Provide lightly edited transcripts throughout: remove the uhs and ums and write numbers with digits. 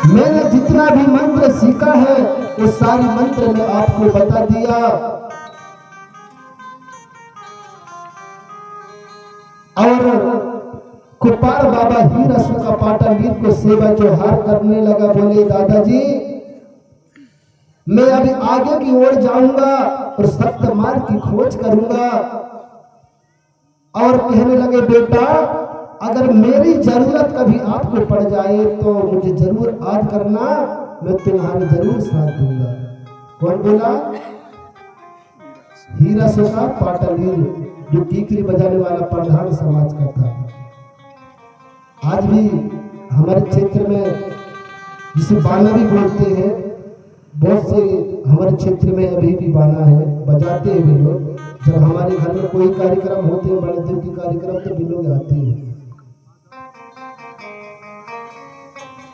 मैंने जितना भी मंत्र सीखा है वो सारी मंत्र मैं आपको बता दिया। और कुपार बाबा हीरा सुका पाटनवीर को सेवा जोहार करने लगा। बोले दादाजी मैं अभी आगे की ओर जाऊंगा और सत्य मार्ग की खोज करूंगा। और कहने लगे बेटा अगर मेरी जरूरत कभी आपको पड़ जाए तो मुझे जरूर याद करना, मैं तुम्हारे जरूर साथ दूंगा। कौन बोला? हीरा सोका पाटनवीर, जो टीकरी बजाने वाला प्रधान समाज का था। आज भी हमारे क्षेत्र में जिसे बाना भी बोलते हैं, बहुत से हमारे क्षेत्र में अभी भी बाना है, बजाते हैं भी लोग। जब हमारे घर में कोई कार्यक्रम होते हैं, बड़े दिन के कार्यक्रम, तो भी लोग आते हैं।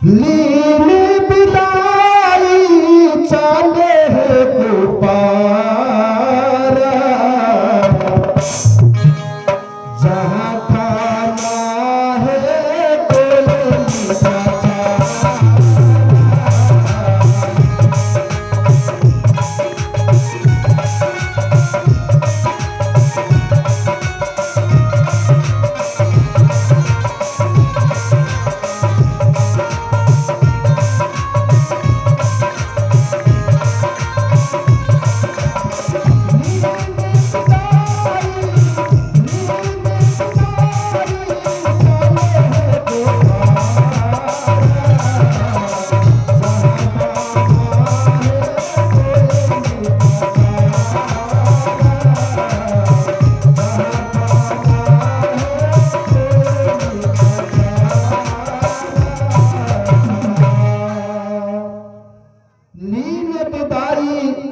लीने बिदाई चाले है कुपारा, जहाँ खाना है कोई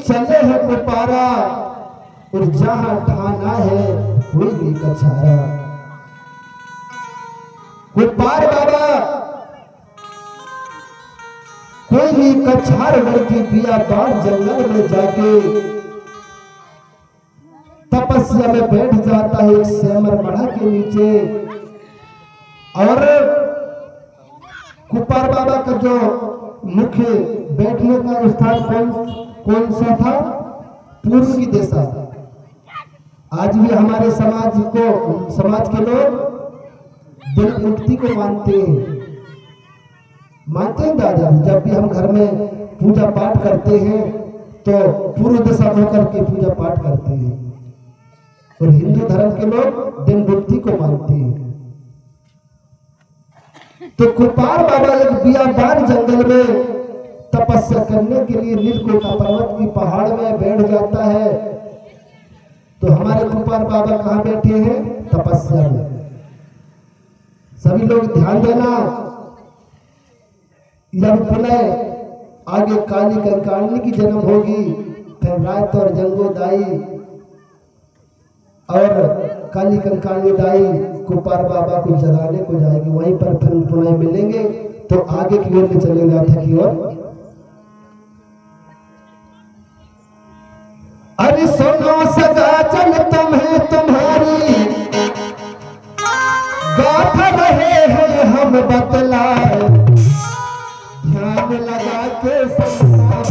चले है कुपारा, और जहां ठाना है कोई भी कछारा। कुपार बाबा कोई भी कछार लड़की बियाबान जंगल में जाके तपस्या में बैठ जाता है एक सेमर मढ़ा के नीचे। और कुपार बाबा का जो मुख्य बैठने का स्थान कौन सा था? पूर्व की दिशा। आज भी हमारे समाज के लोग दिन मुक्ति को मानते हैं दादा। जब भी हम घर में पूजा पाठ करते हैं तो पूर्व दिशा होकर के पूजा पाठ करते हैं, और हिंदू धर्म के लोग दिन मुक्ति को मानते हैं। तो कुपार बाबा एक बियाबान जंगल में तपस्या करने के लिए नीलकोटा पर्वत की पहाड़ में बैठ जाता है। तो हमारे कुपार बाबा कहाँ बैठे हैं? तपस्या में। सभी लोग ध्यान देना, जब पुनः आगे काली कंकालनी की जन्म होगी, फिर रात और जंगो दाई और काली कंकालनी दाई कुपार बाबा को जलाने को जाएगी। वहीं पर फिर पुनः मिलेंगे तो आगे की ओर चलेगा था की ओर। अरे सुनो सगा चल तुम्हें तुम्हारी गाथ रहे हैं हम बतलाए, ध्यान लगा के समझा।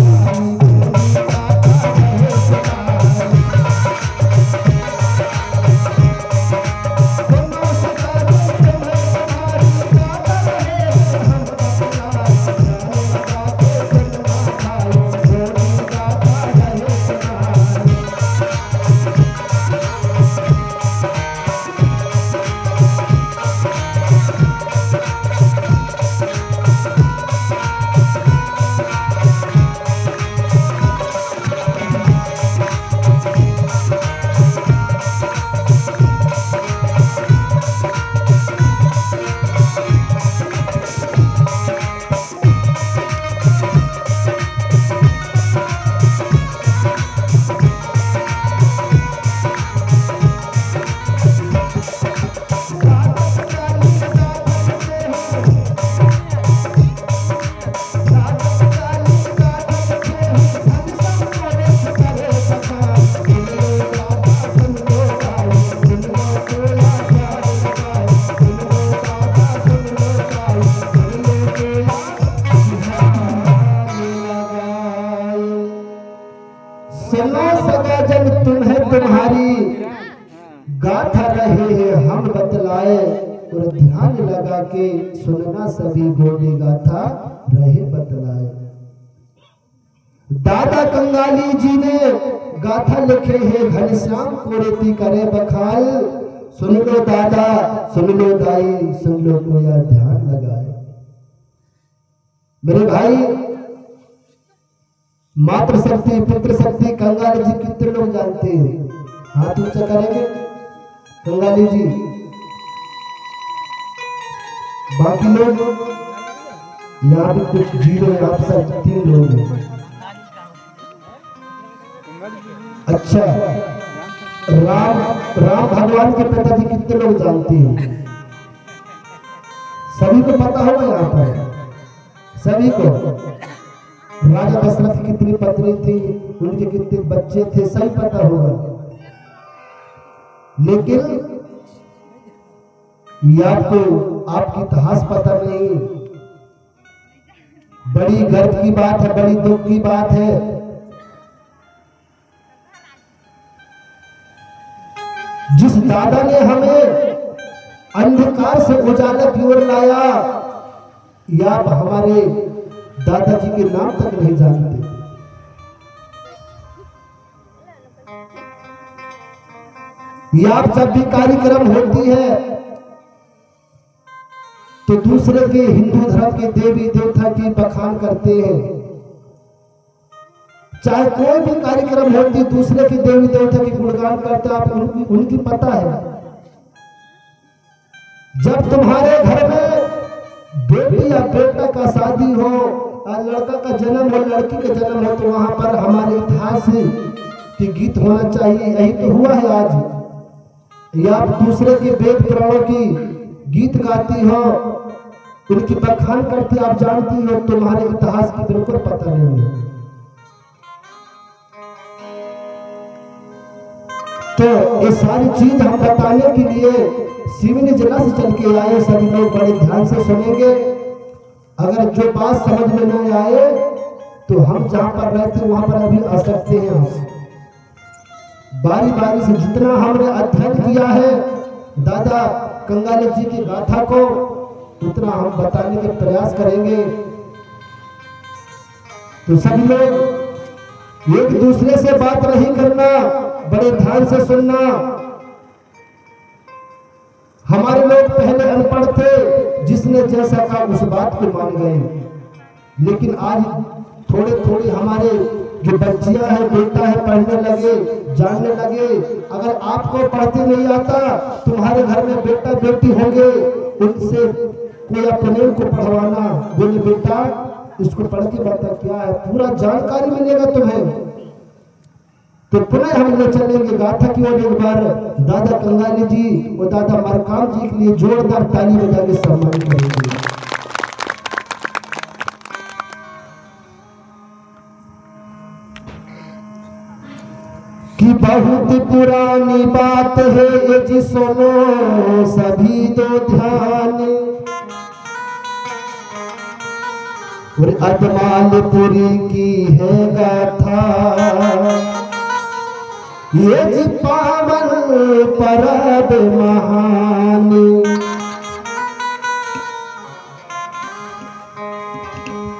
तुम्हारी गाथा रहे हैं हम बतलाए, और ध्यान लगा के सुनना सभी गोली गाथा रहे बतलाए। दादा कंगाली जी ने गाथा लिखे हैं घनश्याम कोरेती करे बखाल, सुन लो दादा सुन लो दाई सुन लो कोया ध्यान लगाए। मेरे भाई, मातृशक्ति पितृशक्ति कंगाली जी कितने लोग जानते हैं? हाथ ऊंचा करेंगे। कंगाली जी, बाकी लोग यहाँ भी कुछ जीरो, आप सब 3 लोग हैं। अच्छा, राम भगवान के पिताजी कितने लोग जानते हैं? सभी को पता होगा यहाँ पर, सभी को। राजा दशरथ की कितनी पत्नी थी, उनके कितने बच्चे थे, सही पता होगा। लेकिन ये आपकी इतिहास पता नहीं। बड़ी गर्व की बात है, बड़ी दुख की बात है। जिस दादा ने हमें अंधकार से उजाला की ओर लाया, या आप हमारे दादाजी के नाम तक नहीं जानते। या आप जब भी कार्यक्रम होती है तो दूसरे के हिंदू धर्म के देवी देवता की बखान करते हैं। चाहे कोई भी कार्यक्रम होती, दूसरे के देवी देवता की गुणगान करते, आप उनकी पता है। जब तुम्हारे घर में बेटी या बेटा का शादी हो, लड़का का जन्म हो, लड़की का जन्म हो, तो वहां पर हमारे इतिहास के गीत होना चाहिए। यही तो हुआ है आज। या आप दूसरे के वेद पुराणों की गीत गाती हो, उनकी बखान करती, आप जानती हो, तुम्हारे इतिहास की बिल्कुल पता नहीं है। तो ये सारी चीज हम बताने के लिए सिवनी जिला से चल के आए। सभी लोग बड़े ध्यान से सुनेंगे। अगर जो बात समझ में नहीं आए तो हम जहां पर रहते वहां पर अभी आ सकते हैं। हम बारी बारी से जितना हमने अध्ययन किया है दादा कंगाली जी की गाथा को, उतना हम बताने के प्रयास करेंगे। तो सभी लोग एक दूसरे से बात नहीं करना, बड़े ध्यान से सुनना। हमारे लोग पहले अनपढ़ थे, जिसने जैसा कहा उस बात को मान गए। लेकिन आज थोड़े थोड़े हमारे जो बच्चियां हैं, बेटा है, पढ़ने लगे, जानने लगे। अगर आपको पढ़ते नहीं आता, तुम्हारे घर में बेटा बेटी होंगे, उनसे कोई अपने को पढ़वाना, बोले बेटा इसको पढ़ के बता क्या है, पूरा जानकारी मिलेगा तुम्हें। तो पुनः हम ले चलेंगे गाथा की ओर। एक बार दादा कंगाली जी और दादा मरकाम जी के लिए जोरदार ताली बजा के सम्मान करेंगे। कि बहुत पुरानी बात है ये जी, सुनो सभी दो ध्यान। और अजमालपुरी की है गाथा, ये जी पावन परब महान।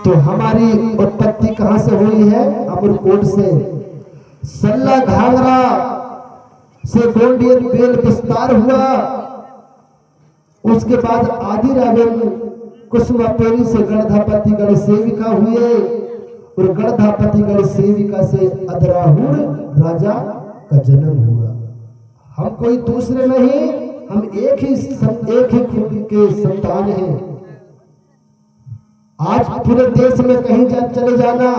तो हमारी उत्पत्ति कहां से हुई है? अमरकोट से। सल्ला घाघरा से गोंडियन बेल विस्तार हुआ। उसके बाद आदि रावण कुसुमापेरी से गणधापति गण सेविका हुए, और गणधापति गण सेविका से अधराहुड़ राजा का जन्म हुआ। हम कोई दूसरे नहीं, हम एक ही खून के संतान हैं। आज पूरे देश में कहीं चले जाना,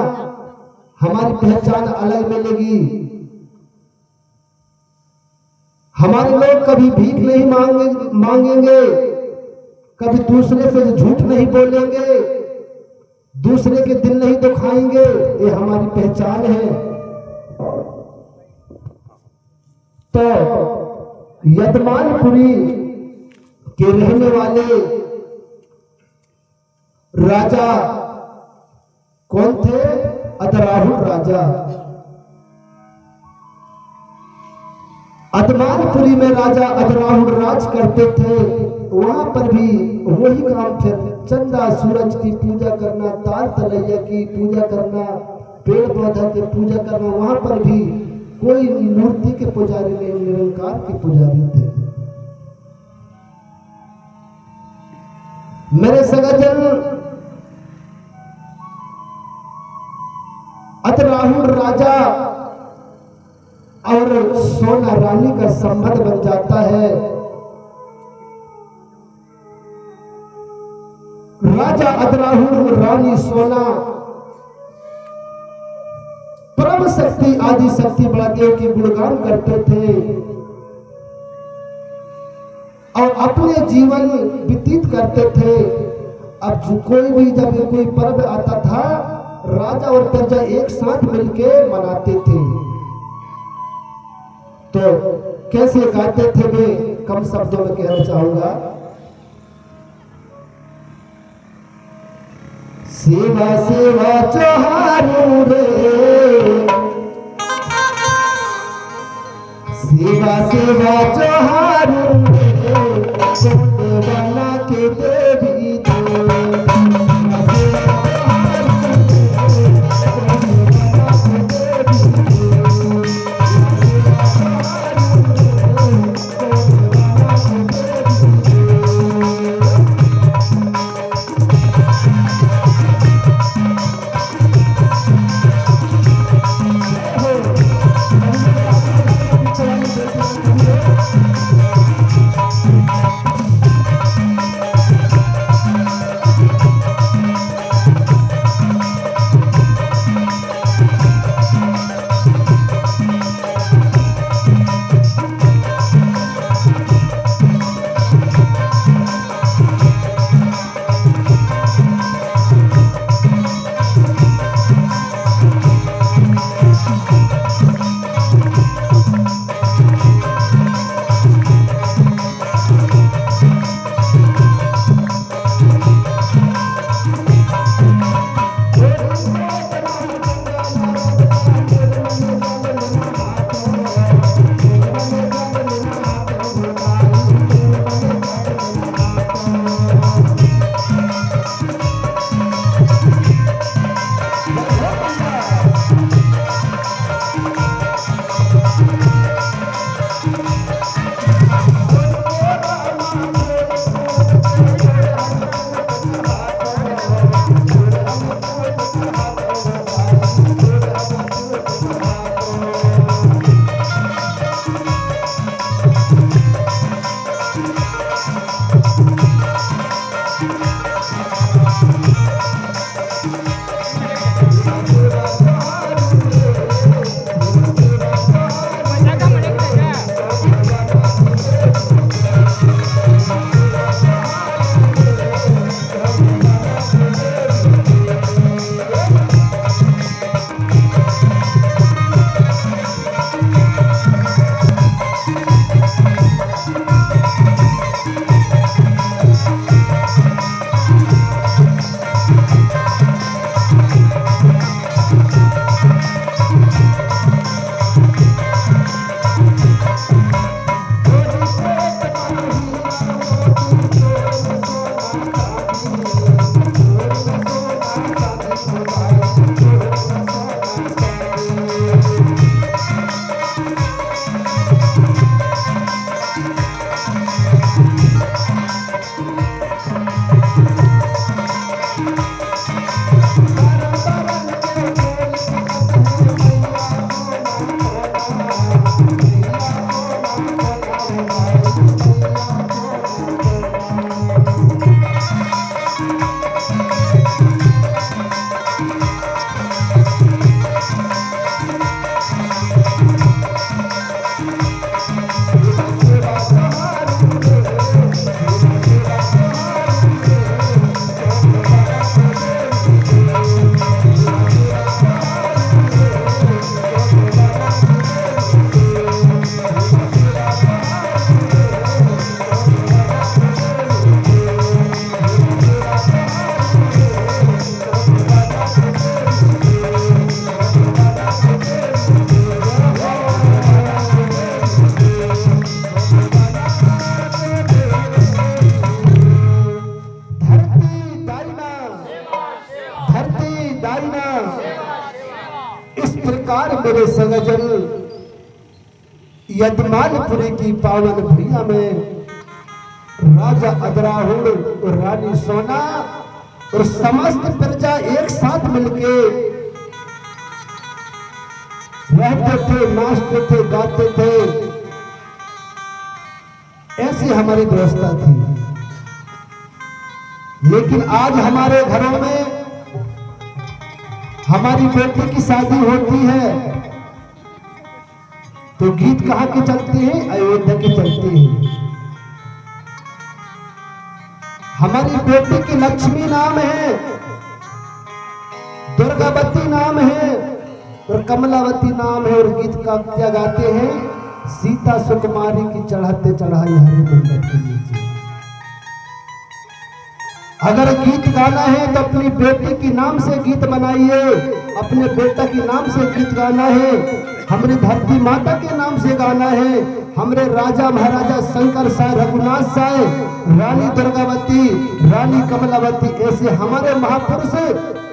हमारी पहचान अलग मिलेगी। हमारे लोग कभी भीख नहीं मांगेंगे, कभी दूसरे से झूठ नहीं बोलेंगे, दूसरे के दिल नहीं दुखाएंगे। ये hamaरी पहचान है। तो यदमानपुरी के रहने वाले राजा कौन थे? अधराहुड़ राजा। अदमानपुरी में राजा अदराहुल राज करते थे। वहां पर भी वही काम, फिर चंदा सूरज की पूजा करना, ताल तलैया की पूजा करना, पेड़ पौधा की पूजा करना। वहां पर भी कोई मूर्ति के पुजारी नहीं, निरंकार के पुजारी थे। मेरे सगाजन, अदराहुल राजा और सोना रानी का संबंध बन जाता है। राजा अदराहुल, रानी सोना परम शक्ति आदि शक्ति बड़ादेव की गुणगान करते थे और अपने जीवन व्यतीत करते थे। अब जो कोई भी जब कोई पर्व आता था, राजा और प्रजा एक साथ मिलकर मनाते थे। तो कैसे गाते थे वे, कम शब्दों में कहना चाहूंगा। सेवा सेवा चौहारू रे, सेवा सेवा चौहारू रे, बना के देवी बड़ाई ना। इस प्रकार मेरे सगजन यजमानपुरी की पावन भैया में राजा अदराहुल और रानी सोना और समस्त प्रजा एक साथ मिलके रहते थे, नाचते थे, गाते थे। ऐसी हमारी व्यवस्था थी। लेकिन आज हमारे घरों में हमारी बेटी की शादी होती है तो गीत कहां के चलते हैं? अयोध्या के चलते हैं। हमारी बेटी की लक्ष्मी नाम है, दुर्गावती नाम है और कमलावती नाम है। और गीत का क्या गाते हैं? सीता सुकुमारी की चढ़ाते चढ़ाई हरे मंडप के नीचे। अगर गीत गाना है तो अपनी बेटी के नाम से गीत बनाइए, अपने बेटा के नाम से गीत गाना है, हमारी धरती माता के नाम से गाना है। हमारे राजा महाराजा शंकर साय, रघुनाथ साय, रानी दुर्गावती, रानी कमलावती, ऐसे हमारे महापुरुष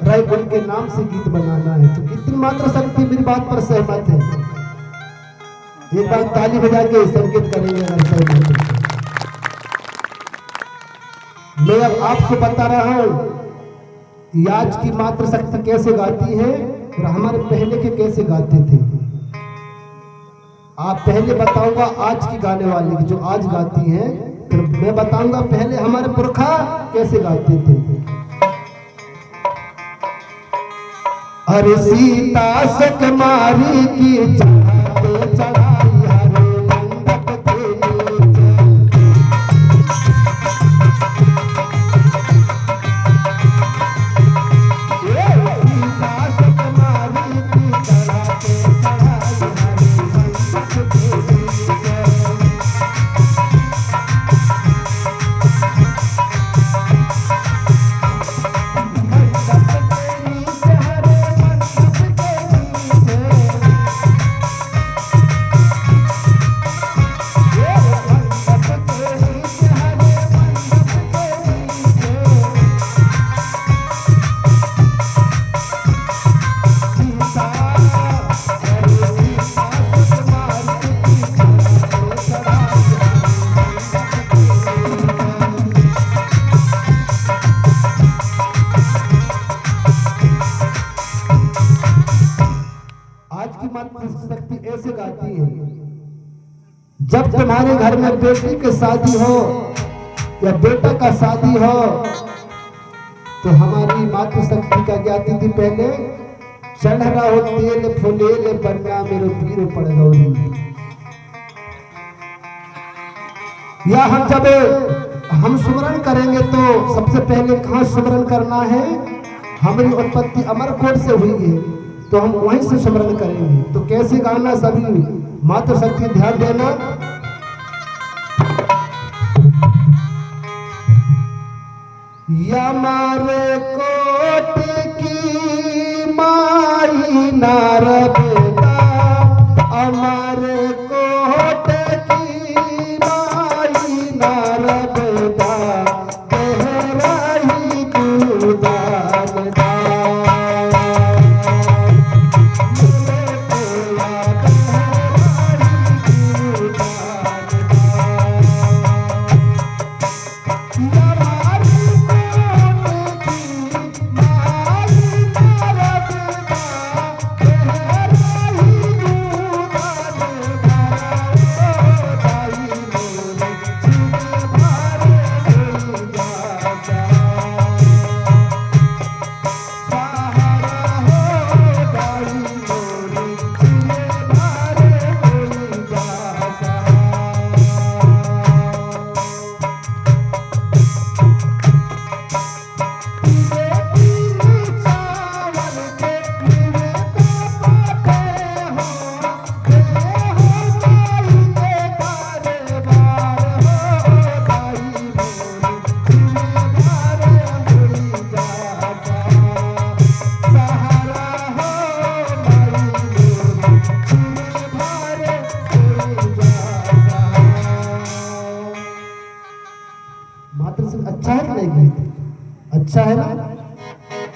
रहे, उनके नाम से गीत बनाना है। तो कितनी मात्र शक्ति मेरी बात पर सहमत है? एक बार ताली बजा के संकेत करेंगे अगर सहमत है। मैं अब आपको बता रहा हूं आज की मात्र शक्ति कैसे गाती है और हमारे पहले के कैसे गाते थे। आप पहले बताऊंगा आज की गाने वाली की जो आज गाती हैं, फिर मैं बताऊंगा पहले हमारे पुरखा कैसे गाते थे। अरे सीता सुकुमारी की चढ़ाते चढ़ाई हरे मंडप के नीचे। सीता सुकुमारी की चढ़ाते चढ़ाई हरे मंडप के नीचे। शक्ति ऐसे गाती है, जब तुम्हारे घर में बेटी की शादी हो या बेटा का शादी हो तो हमारी मातृशक्ति का ज्ञाती थी पहले चढ़ रहा हो तेल फुलेल बन्ना मेरो पीर पड़ गौरी। या हम जब हम सुमरन करेंगे तो सबसे पहले कहाँ सुमरन करना है? हमारी उत्पत्ति अमरकोट से हुई है तो हम वहीं से सुमरन करेंगे। तो कैसे गाना सभी मातृशक्ति ध्यान देना। यमारे कोट की माई नारदा, हमारे कोट की माई नारदा, गहराई दूदान दा।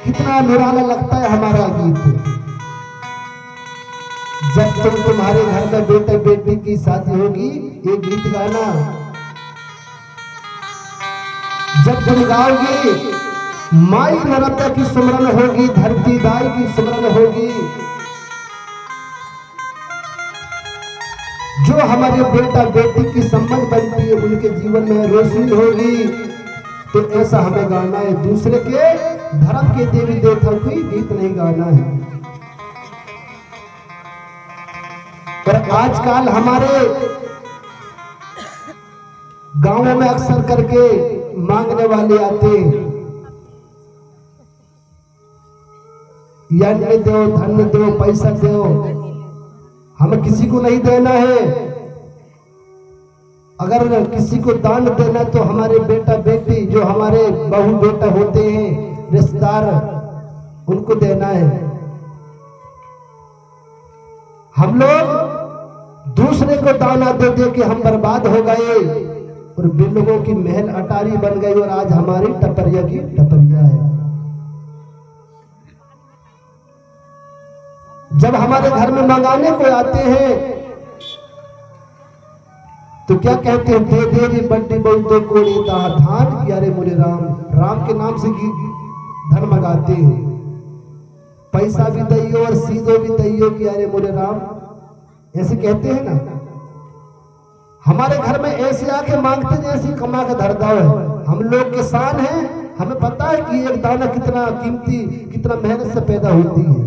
कितना निराला लगता है हमारा गीत। जब तुम्हारे घर में बेटे बेटी की शादी होगी, ये गीत गाना। जब तुम गाओगे, माई नर्मदा की सुमरन होगी, धरती दाई की सुमरन होगी। जो हमारे बेटा बेटी की संबंध बनती है, उनके जीवन में रोशनी होगी। तो ऐसा हमें गाना है, दूसरे के धर्म के देवी देवताओं की गीत नहीं गाना है। पर आजकल हमारे गांवों में अक्सर करके मांगने वाले आते हैं, यज्ञ दो, धन दो, पैसा दो। हमें किसी को नहीं देना है। अगर किसी को दान देना तो हमारे बेटा बेटी, जो हमारे बहू बेटा होते हैं, रिश्तेदार, उनको देना है। हम लोग दूसरे को दाना दे दे के हम बर्बाद हो गए और बिल्लों की महल अटारी बन गई और आज हमारी टपरिया की टपरिया है। जब हमारे घर में मंगाने को आते हैं तो क्या कहते हैं, दे दे रे बड्डी बहु दो कोड़ी धान किया रे मोरे राम। राम के नाम से धन मंगाते हैं, पैसा भी दैयो और सीधो भी दैयो किया रे मोरे राम, ऐसे कहते हैं ना। हमारे घर में ऐसे आके मांगते जैसे कमा के धरता है। हम लोग किसान हैं, हमें पता है कि एक दाना कितना कीमती, कितना मेहनत से पैदा होती है।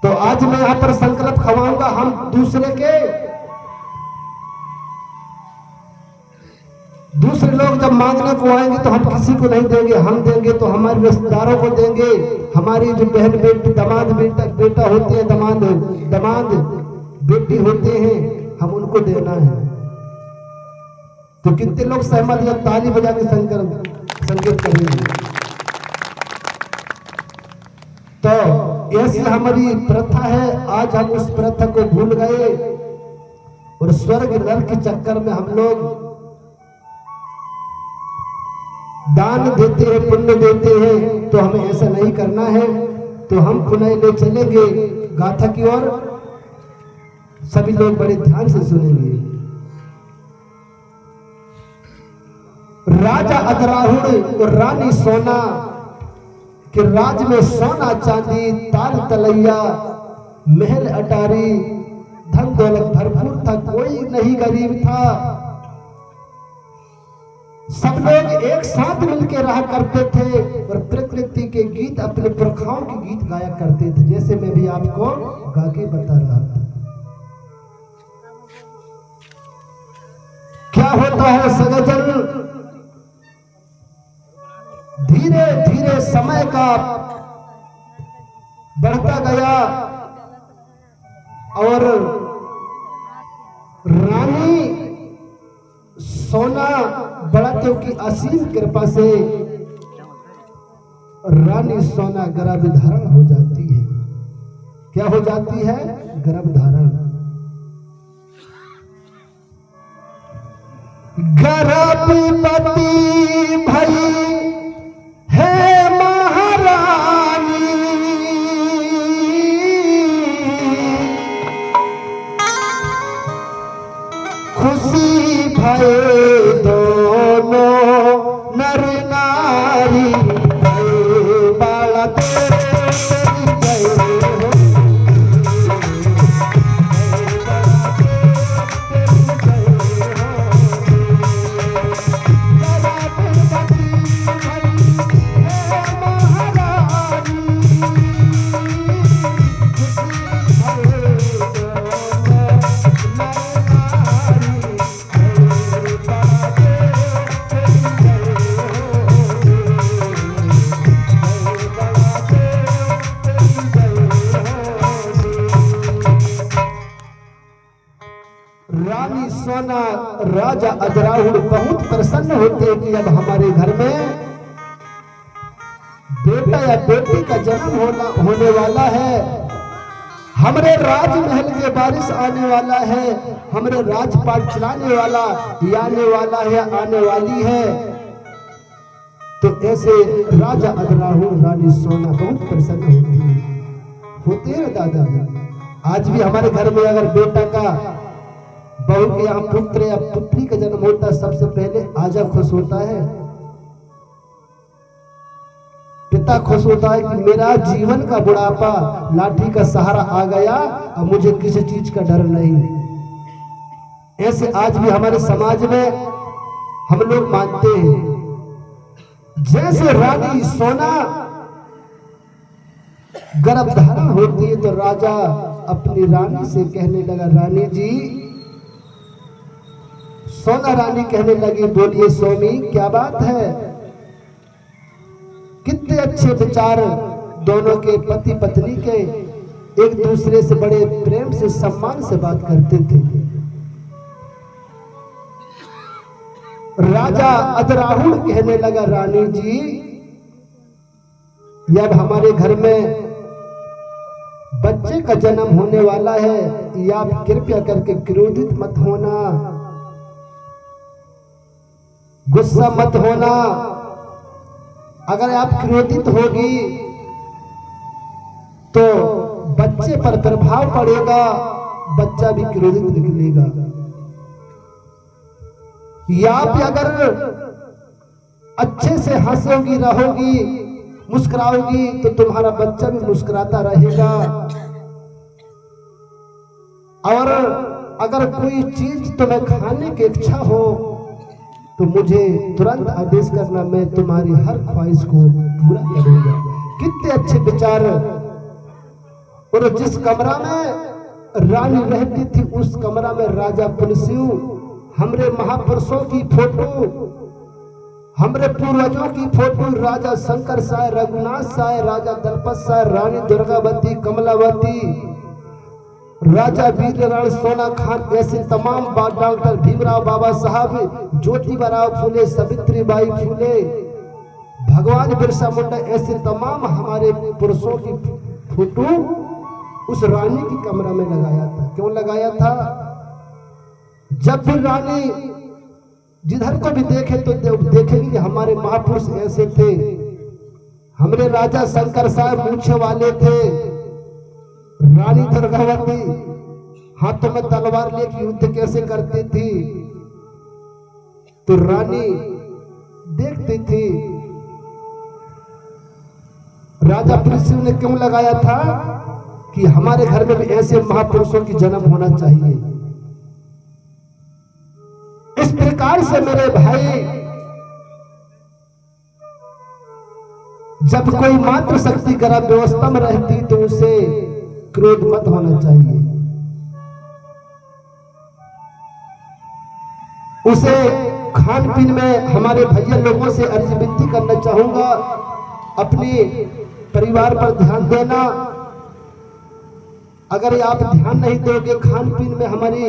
तो आज मैं यहां पर संकल्प खवाऊंगा, हम दूसरे लोग जब मांगने को आएंगे तो हम किसी को नहीं देंगे। हम देंगे तो हमारे रिश्तेदारों को देंगे, हमारी जो बहन बेटी, दामाद बेटा होते हैं, दामाद बेटी होते हैं, हम उनको देना है। तो कितने लोग सहमत या ताली बजा के संकेत करेंगे। तो ऐसी हमारी प्रथा है। आज हम उस प्रथा को भूल गए और स्वर्ग नरक के चक्कर में हम लोग दान देते हैं, पुण्य देते हैं। तो हमें ऐसा नहीं करना है। तो हम पुनः ले चलेंगे गाथा की ओर, सभी लोग बड़े ध्यान से सुनेंगे। राजा अधराहुण और रानी सोना कि राज में सोना चांदी, ताल तलैया, महल अटारी, धन दौलत भरपूर था, कोई नहीं गरीब था। सब लोग एक साथ मिलकर रहा करते थे और प्रकृति के गीत, अपने पुरखाओं के गीत गाया करते थे, जैसे मैं भी आपको गा के बता रहा था। क्या होता है सगजन, धीरे धीरे समय का बढ़ता गया और रानी सोना बड़ादेव की असीम कृपा से रानी सोना गर्भ धारण हो जाती है। क्या हो जाती है? गर्भ धारण। गर्भवती भई है महारानी, खुशी भये दोनों नर नारी, बाला रानी सोना राजा अधराहुण बहुत प्रसन्न होते हैं कि अब हमारे घर में बेटा या बेटी का जन्म होने वाला है। हमारे राजमहल के वारिस आने वाला है, हमारे राजपाट चलाने वाला आने वाला है, आने वाली है। तो ऐसे राजा अदराहुल रानी सोना बहुत प्रसन्न होते हैं दादा। आज भी हमारे घर में अगर बेटा का, बहू के यहाँ पुत्र या पुत्री का जन्म होता है, सबसे पहले आजा खुश होता है, पिता खुश होता है कि मेरा जीवन का बुढ़ापा लाठी का सहारा आ गया, अब मुझे किसी चीज का डर नहीं। ऐसे आज भी हमारे समाज में हम लोग मानते हैं। जैसे रानी सोना गर्भधारण होती है तो राजा अपनी रानी से कहने लगा, रानी जी। सोना रानी कहने लगी, बोलिए स्वामी क्या बात है। कितने अच्छे विचार दोनों के पति पत्नी के, एक दूसरे से बड़े प्रेम से सम्मान से बात करते थे। राजा अदराहुल कहने लगा, रानी जी जब हमारे घर में बच्चे का जन्म होने वाला है, या आप कृपया करके क्रोधित मत होना, गुस्सा मत होना। अगर आप क्रोधित होगी तो बच्चे पर प्रभाव पड़ेगा, बच्चा भी क्रोधित निकलेगा। या आप अगर अच्छे से हंसोगी, रहोगी, मुस्कुराओगी तो तुम्हारा बच्चा भी मुस्कुराता रहेगा। और अगर कोई चीज तुम्हें खाने की इच्छा हो तो मुझे तुरंत आदेश करना, मैं तुम्हारी हर ख्वाहिश को पूरा करूंगा। कितने अच्छे विचार। और जिस कमरा में रानी रहती थी उस कमरा में राजा पुलसियु हमरे महापुरुषों की फोटो, हमरे पूर्वजों की फोटो, राजा शंकर साय, रघुनाथ साय, राजा दलपत साय, रानी दुर्गावती, कमलावती, राजा वीरनारायण सोना खान, ऐसे तमाम डॉक्टर भीमराव बाबा साहब, ज्योतिबा फूले, सावित्रीबाई फूले, भगवान बिरसा मुंडा, ऐसे तमाम हमारे पुरुषों की फोटो उस रानी की कमरा में लगाया था। क्यों लगाया था? जब भी रानी जिधर को भी देखे तो देखेंगे कि हमारे महापुरुष ऐसे थे। हमारे राजा शंकर साहब मूछे वाले थे, रानी दुर्गावती हाथों में तलवार लेकर युद्ध कैसे करती थी, तो रानी देखती थी। राजा पुलसियु ने क्यों लगाया था कि हमारे घर में भी ऐसे महापुरुषों की जन्म होना चाहिए। इस प्रकार से मेरे भाई, जब कोई मातृ शक्ति गर्भ व्यवस्था में रहती तो उसे क्रोध मत होना चाहिए। उसे खान पीन में हमारे भैया लोगों से अर्जी विनती करना चाहूंगा, अपने परिवार पर ध्यान देना। अगर आप ध्यान नहीं दोगे खान पीन में हमारी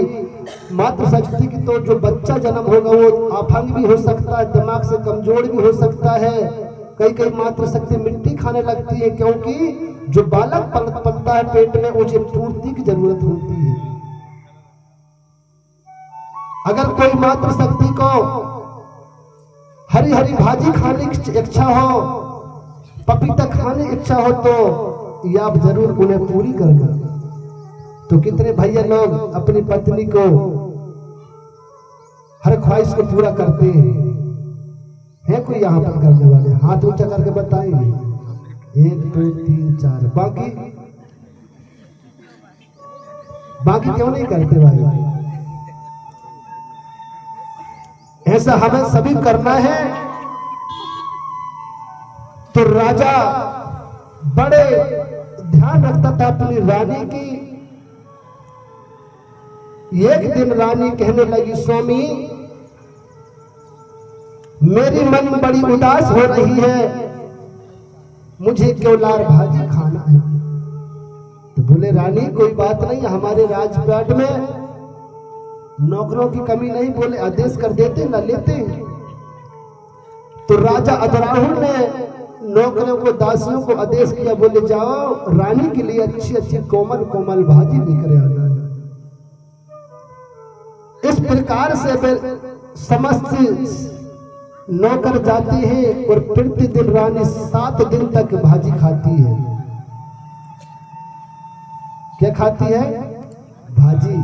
मातृ शक्ति की, तो जो बच्चा जन्म होगा वो अपंग भी हो सकता है, दिमाग से कमजोर भी हो सकता है। कई कई मातृ शक्ति मिट्टी खाने लगती है, क्योंकि जो बालक पलता है पेट में उसे पूर्ति की जरूरत होती है। अगर कोई मातृ शक्ति को हरी हरी भाजी खाने की इच्छा हो, पपीता खाने की इच्छा हो, तो ये आप जरूर उन्हें पूरी करना। तो कितने भैया लोग अपनी पत्नी को हर ख्वाहिश को पूरा करते हैं? है कोई यहाँ पर करने वाले? हाथ ऊंचा करके बताएंगे। 1 2 3 4। बाकी क्यों नहीं करते भाई? ऐसा हमें सभी करना है। तो राजा बड़े ध्यान रखता था अपनी रानी की। एक दिन रानी कहने लगी, स्वामी मेरी मन बड़ी उदास हो रही है, मुझे क्योलार भाजी खाना है। तो बोले, रानी कोई बात नहीं, हमारे राजपाट में नौकरों की कमी नहीं, बोले आदेश कर देते ना लेते। तो राजा अदराहुल ने नौकरों को, दासियों को आदेश किया, बोले जाओ रानी के लिए अच्छी अच्छी कोमल कोमल भाजी लेकर आना। इस प्रकार से समस्त नौकर जाते हैं और प्रतिदिन रानी 7 दिन तक भाजी खाती है। क्या खाती है? भाजी।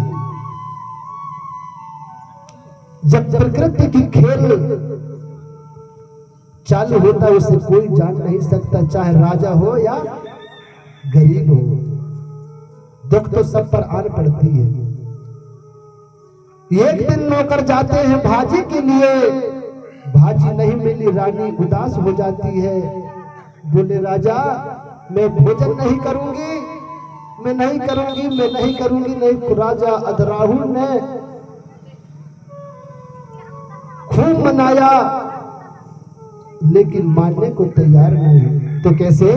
जब प्रकृति की खेल चालू होता है उसे कोई जान नहीं सकता, चाहे राजा हो या गरीब हो, दुख तो सब पर आन पड़ती है। एक दिन नौकर जाते हैं भाजी के लिए, भाजी नहीं मिली, रानी उदास हो जाती है। बोले राजा मैं भोजन नहीं करूंगी, मैं नहीं करूंगी, मैं नहीं करूंगी। नहीं, राजा अधराहुल ने खूब मनाया लेकिन मानने को तैयार नहीं। तो कैसे?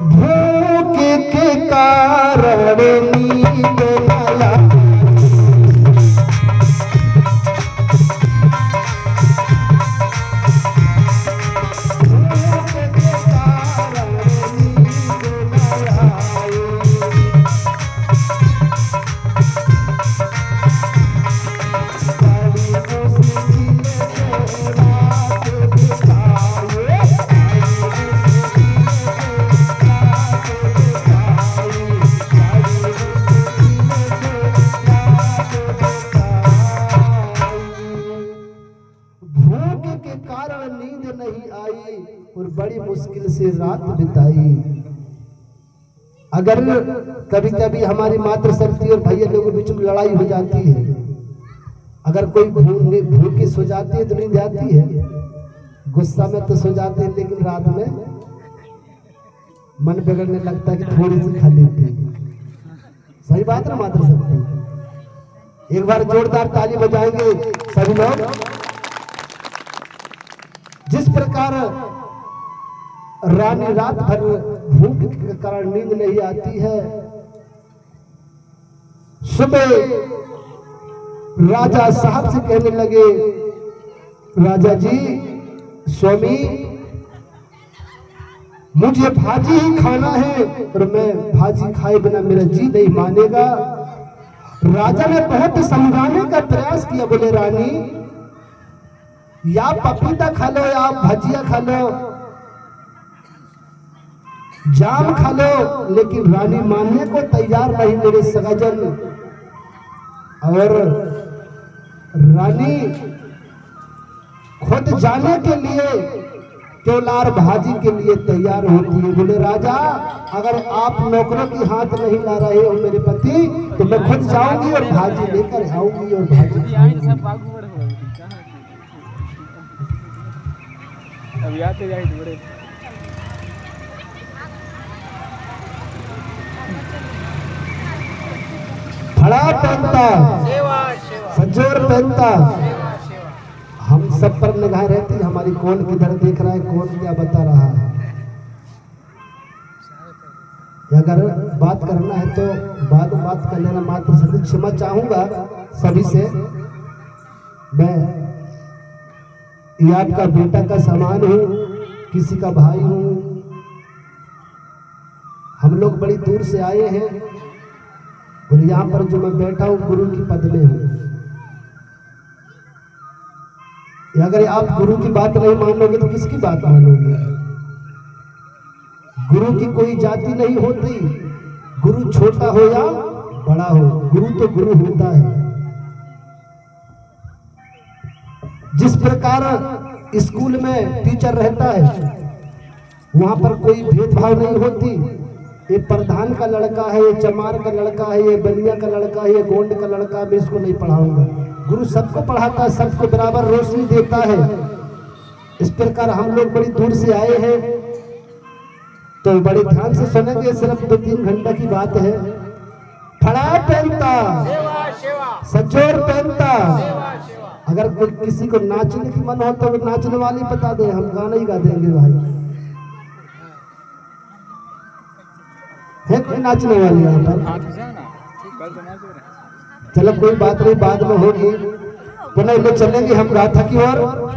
भूख के कारण नींद न आई, और बड़ी मुश्किल से रात बिताई। अगर कभी कभी हमारी मातृशक्ति और भैया लोगों के बीच में लड़ाई हो जाती है, अगर कोई भूखे सो जाती है तो नींद आती है, गुस्सा में तो सो जाते हैं, लेकिन रात में मन बिगड़ने लगता है कि थोड़ी सी खा लेते हैं। सही बात है मातृशक्ति। एक बार जोरदार ताली बजाएंगे सभी लोग। जिस प्रकार रानी रात भर भूख के कारण नींद नहीं आती है, सुबह राजा साहब से कहने लगे, राजा जी, स्वामी, मुझे भाजी ही खाना है और मैं भाजी खाए बिना मेरा जी नहीं मानेगा। राजा ने बहुत समझाने का प्रयास किया। बोले रानी, या पपीता खा लो या भजिया खा लो, जाम खा लो, लेकिन रानी मानने को तैयार नहीं मेरे सगाजन। और रानी खुद जाने के लिए केवलार भाजी के लिए तैयार होती है। बोले राजा, अगर आप नौकरों की हाथ नहीं ला रहे हो मेरे पति, तो मैं खुद जाऊंगी और भाजी लेकर आऊंगी और भाजी अब आते जाए बड़े। खड़ा पहनता, सजोर पहनता, हम सब पर निगाह रहती, हमारी कौन किधर देख रहा है, कौन क्या बता रहा है। अगर बात करना है तो बात कर लेना। मात्र सभी क्षमा चाहूंगा सभी से। मैं ये आपका बेटा का समान हूँ, किसी का भाई हूँ। हम लोग बड़ी दूर से आए हैं और यहाँ पर जो मैं बैठा हूँ गुरु की पद में हूँ। अगर आप गुरु की बात नहीं मानोगे तो किसकी बात मानोगे? गुरु की कोई जाति नहीं होती, गुरु छोटा हो या बड़ा हो, गुरु तो गुरु होता है। जिस प्रकार स्कूल में टीचर रहता है वहां पर कोई भेदभाव नहीं होती, ये प्रधान का लड़का है, ये चमार का लड़का है, ये बलिया का लड़का है, ये गोंड का लड़का है, मैं इसको नहीं पढ़ाऊंगा। गुरु सबको पढ़ाता है, सबको बराबर रोशनी देता है। इस प्रकार हम लोग बड़ी दूर से आए हैं तो बड़े ध्यान से सुनेंगे। सिर्फ 2-3 घंटा की बात है। फड़ा पहनता, सजोर पहनता। अगर कोई किसी को नाचने की मन हो तो वो नाचने वाली बता दे, हम गाना ही गा देंगे भाई। है कोई नाचने वाली यहाँ पर? चलो कोई बात नहीं, बाद में होगी। पुनः लोग चलेंगे हम गाथा की ओर।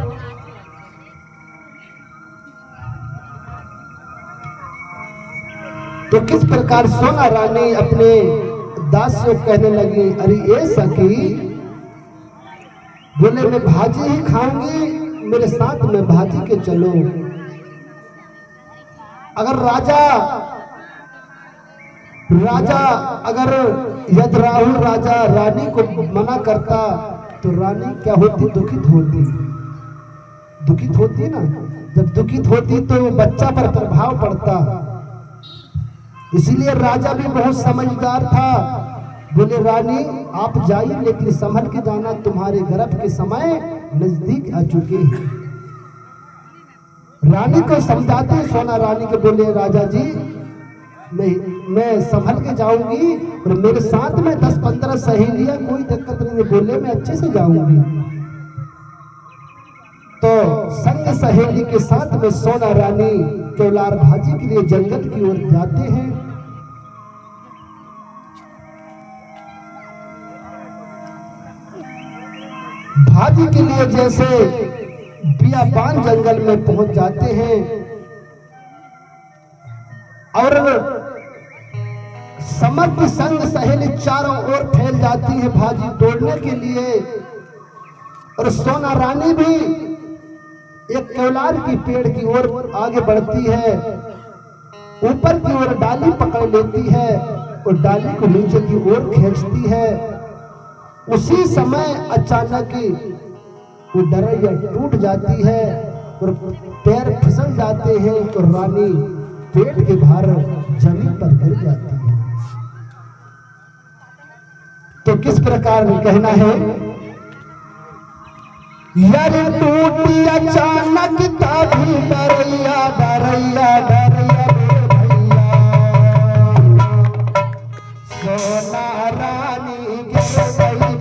तो किस प्रकार सोना रानी अपने दासियों कहने लगी, अरे ये सखी, बोले मैं भाजी ही खाऊंगी, मेरे साथ में भाजी के चलो। अगर राजा अगर यदराहुल राजा रानी को मना करता तो रानी क्या होती? दुखित होती ना। जब दुखित होती तो बच्चा पर प्रभाव पड़ता। इसीलिए राजा भी बहुत समझदार था। बोले रानी आप जाइए, लेकिन संभल के जाना, तुम्हारे गर्भ के समय नजदीक आ चुके हैं। रानी को समझाते सोना रानी के बोले, राजा जी मैं संभल के जाऊंगी और मेरे साथ में 10-15 सहेलियां, कोई दिक्कत नहीं। बोले मैं अच्छे से जाऊंगी। तो संग सहेली के साथ में सोना रानी केवलार भाजी के लिए जंगल की ओर जाते हैं। भाजी के लिए जैसे बियाबान जंगल में पहुंच जाते हैं और समस्त संग सहेली चारों ओर फैल जाती है भाजी तोड़ने के लिए। और सोना रानी भी एक केवलार की पेड़ की ओर आगे बढ़ती है, ऊपर की ओर डाली पकड़ लेती है और डाली को नीचे की ओर खींचती है। उसी समय अचानक वो डरैया टूट जाती है और पैर फिसल जाते हैं तो रानी पेट के भार जमीन पर गिर जाती है। तो किस प्रकार में कहना है, यार टूटी अचानक ताभी डरैया डरैया डरैया भैया, सोना रानी गिर गई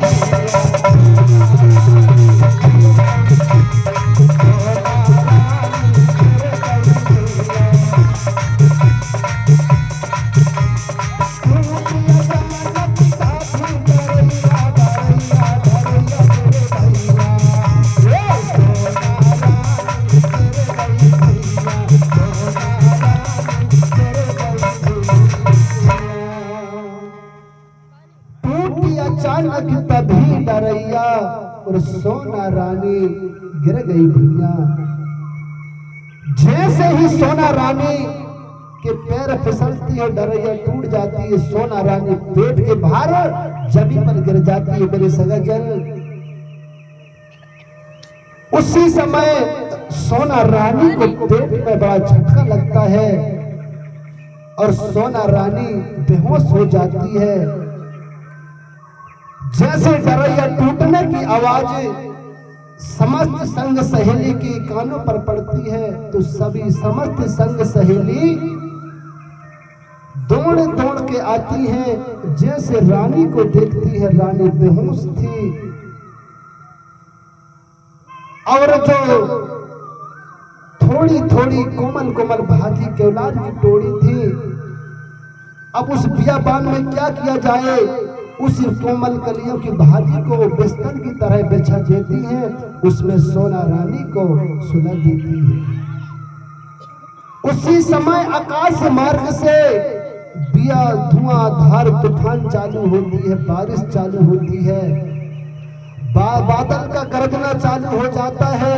तभी डरैया और सोना रानी गिर गई भैया। जैसे ही सोना रानी के पैर फिसलती है, डरैया टूट जाती है, सोना रानी पेट के भार जमीन पर गिर जाती है। मेरे सगाजन, उसी समय सोना रानी को पेट में बड़ा झटका लगता है और सोना रानी बेहोश हो जाती है। जैसे डरैया टूटने की आवाज समस्त संग सहेली के कानों पर पड़ती है तो सभी समस्त संग सहेली दौड़ दौड़ के आती हैं। जैसे रानी को देखती है, रानी बेहोश थी और जो थोड़ी थोड़ी कोमल कोमल भाजी केवलार की टोड़ी थी, अब उस बियाबान में क्या किया जाए, उस कोमल कलियों की भाजी को बिस्तर की तरह बिछा देती है, उसमें सोना रानी को सुला देती है। उसी समय आकाश मार्ग से बिया धुआंधार तूफान चालू होती है, बारिश चालू होती है, बादल का गरजना चालू हो जाता है।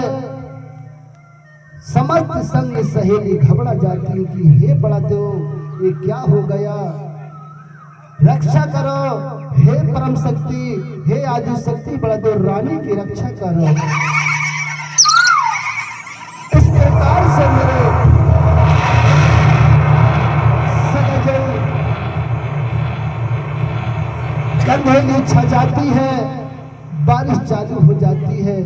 समस्त संग सहेली घबरा जाती है कि हे बड़ा देव, ये क्या हो गया, रक्षा करो, हे परम शक्ति, हे आदि शक्ति बड़ा देव, रानी की रक्षा करो। इस प्रकार से मेरे सजन अंधेरी छा जाती है, बारिश चालू हो जाती है।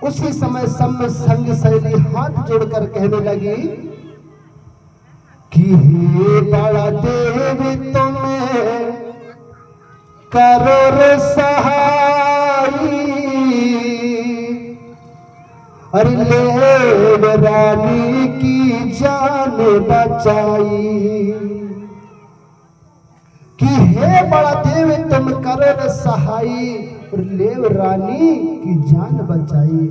उसी समय सब संग सहेली हाथ जोड़कर कहने लगी कि हे बड़ा देव तुम्हें करो रे सहाई, अरे ले रानी की जान बचाई। कि हे बड़ा देव तुम करो रे सहाई और लेव रानी की जान बचाई।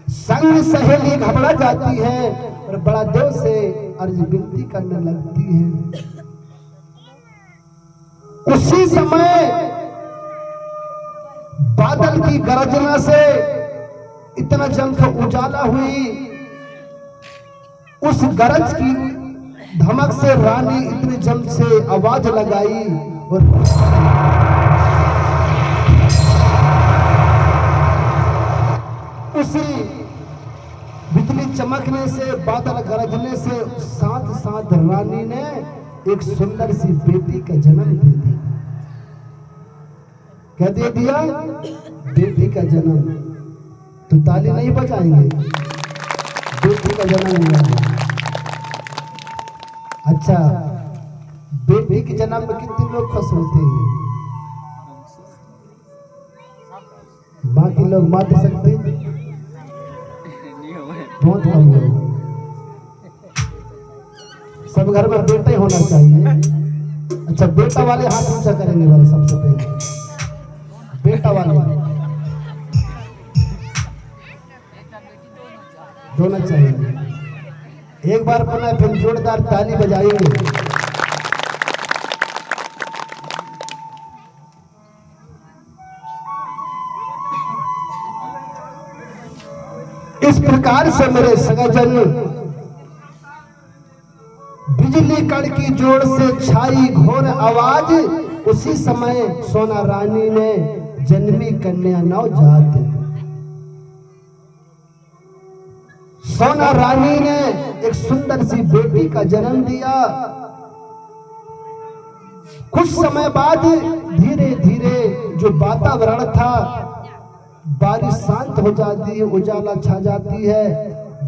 संग सहेली घबरा जाती है और बड़ा देव से अर्ज विनती करने लगती है। उसी समय बादल की गर्जना से इतना जमकर उजाला हुई, उस गरज की धमक से रानी इतनी जम से आवाज लगाई और उसी बिजली चमकने से, बादल गरजने से साथ साथ रानी ने एक सुंदर सी बेटी का जन्म दे दिया। क्या दे दिया? बेटी का जन्म। तो ताली नहीं बजाएंगे? बेटी का जन्म हुआ। अच्छा, बेटी के जन्म में कितने लोग खुश होते हैं? बाकी लोग मार सकते बहुत कम लोग। सब घर में बेटा ही होना चाहिए। अच्छा, बेटा वाले हाथ ऊंचा करेंगे वाले सबसे पहले। बेटा वाले दोनों चाहिए। एक बार पुनः फिर जोरदार ताली बजाएंगे। इस प्रकार से मेरे सगाजन बिजली कड़की जोर से छाई घोर आवाज, उसी समय सोना रानी ने जन्मी कन्या नवजात। सोना रानी ने एक सुंदर सी बेटी का जन्म दिया। कुछ समय बाद धीरे धीरे जो वातावरण था, बारिश शांत हो जाती है, उजाला छा जाती है,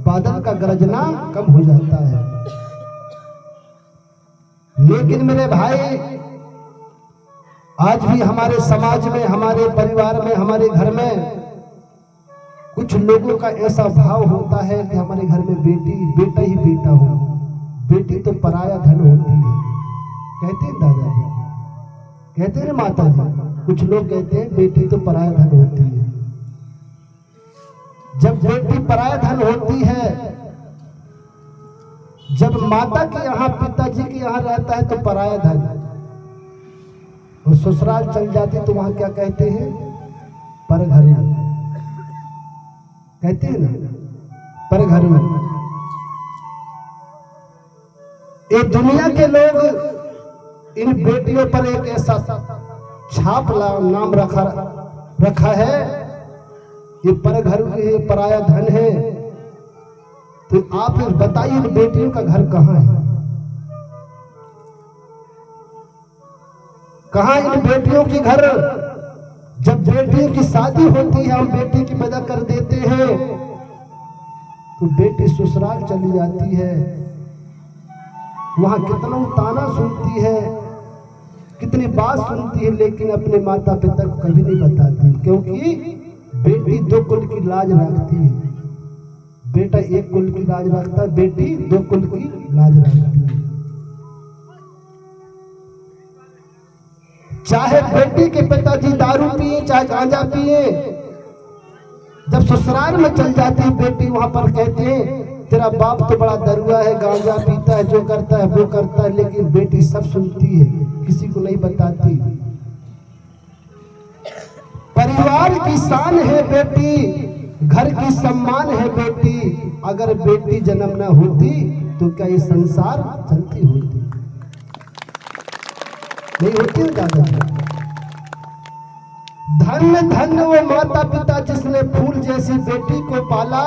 बादल का गरजना कम हो जाता है। लेकिन मेरे भाई, आज भी हमारे समाज में, हमारे परिवार में, हमारे घर में कुछ लोगों का ऐसा भाव होता है कि हमारे घर में बेटा ही बेटा हो, बेटी तो पराया धन होती है। कहते हैं दादाजी, कहते हैं माता जी, कुछ लोग कहते हैं बेटी तो पराया धन होती है। जब बेटी पराया धन होती है, जब माता के यहाँ, पिताजी के यहाँ रहता है तो पराया धन, और ससुराल चल जाती तो वहां क्या कहते हैं? परघर कहते हैं ना, परघर में। ये दुनिया के लोग इन बेटियों पर एक ऐसा छाप नाम रखा है, ये परघर है, पराया धन है। तो आप बताइए इन बेटियों का घर कहां है? कहां इन बेटियों की घर? जब बेटियों की शादी होती है, हम बेटी की मदद कर देते हैं, तो बेटी ससुराल चली जाती है। वहां कितना ताना सुनती है, कितनी बात सुनती है, लेकिन अपने माता पिता को कभी नहीं बताती, क्योंकि बेटी दो कुल की लाज रखती है। बेटा एक कुल की लाज रखता है, बेटी दो कुल की लाज रखती है। चाहे बेटी के पिताजी दारू पिए, चाहे गांजा पिए, जब ससुराल में चल जाती है बेटी, वहां पर कहते हैं तेरा बाप तो बड़ा दरुआ है, गांजा पीता है, जो करता है वो करता है, लेकिन बेटी सब सुनती है, किसी को नहीं बताती। परिवार की शान है बेटी, घर की सम्मान है बेटी। अगर बेटी जन्म न होती तो क्या ये संसार चलती होती? नहीं होती है दादाजी। धन्य धन्य वो माता पिता जिसने फूल जैसी बेटी को पाला।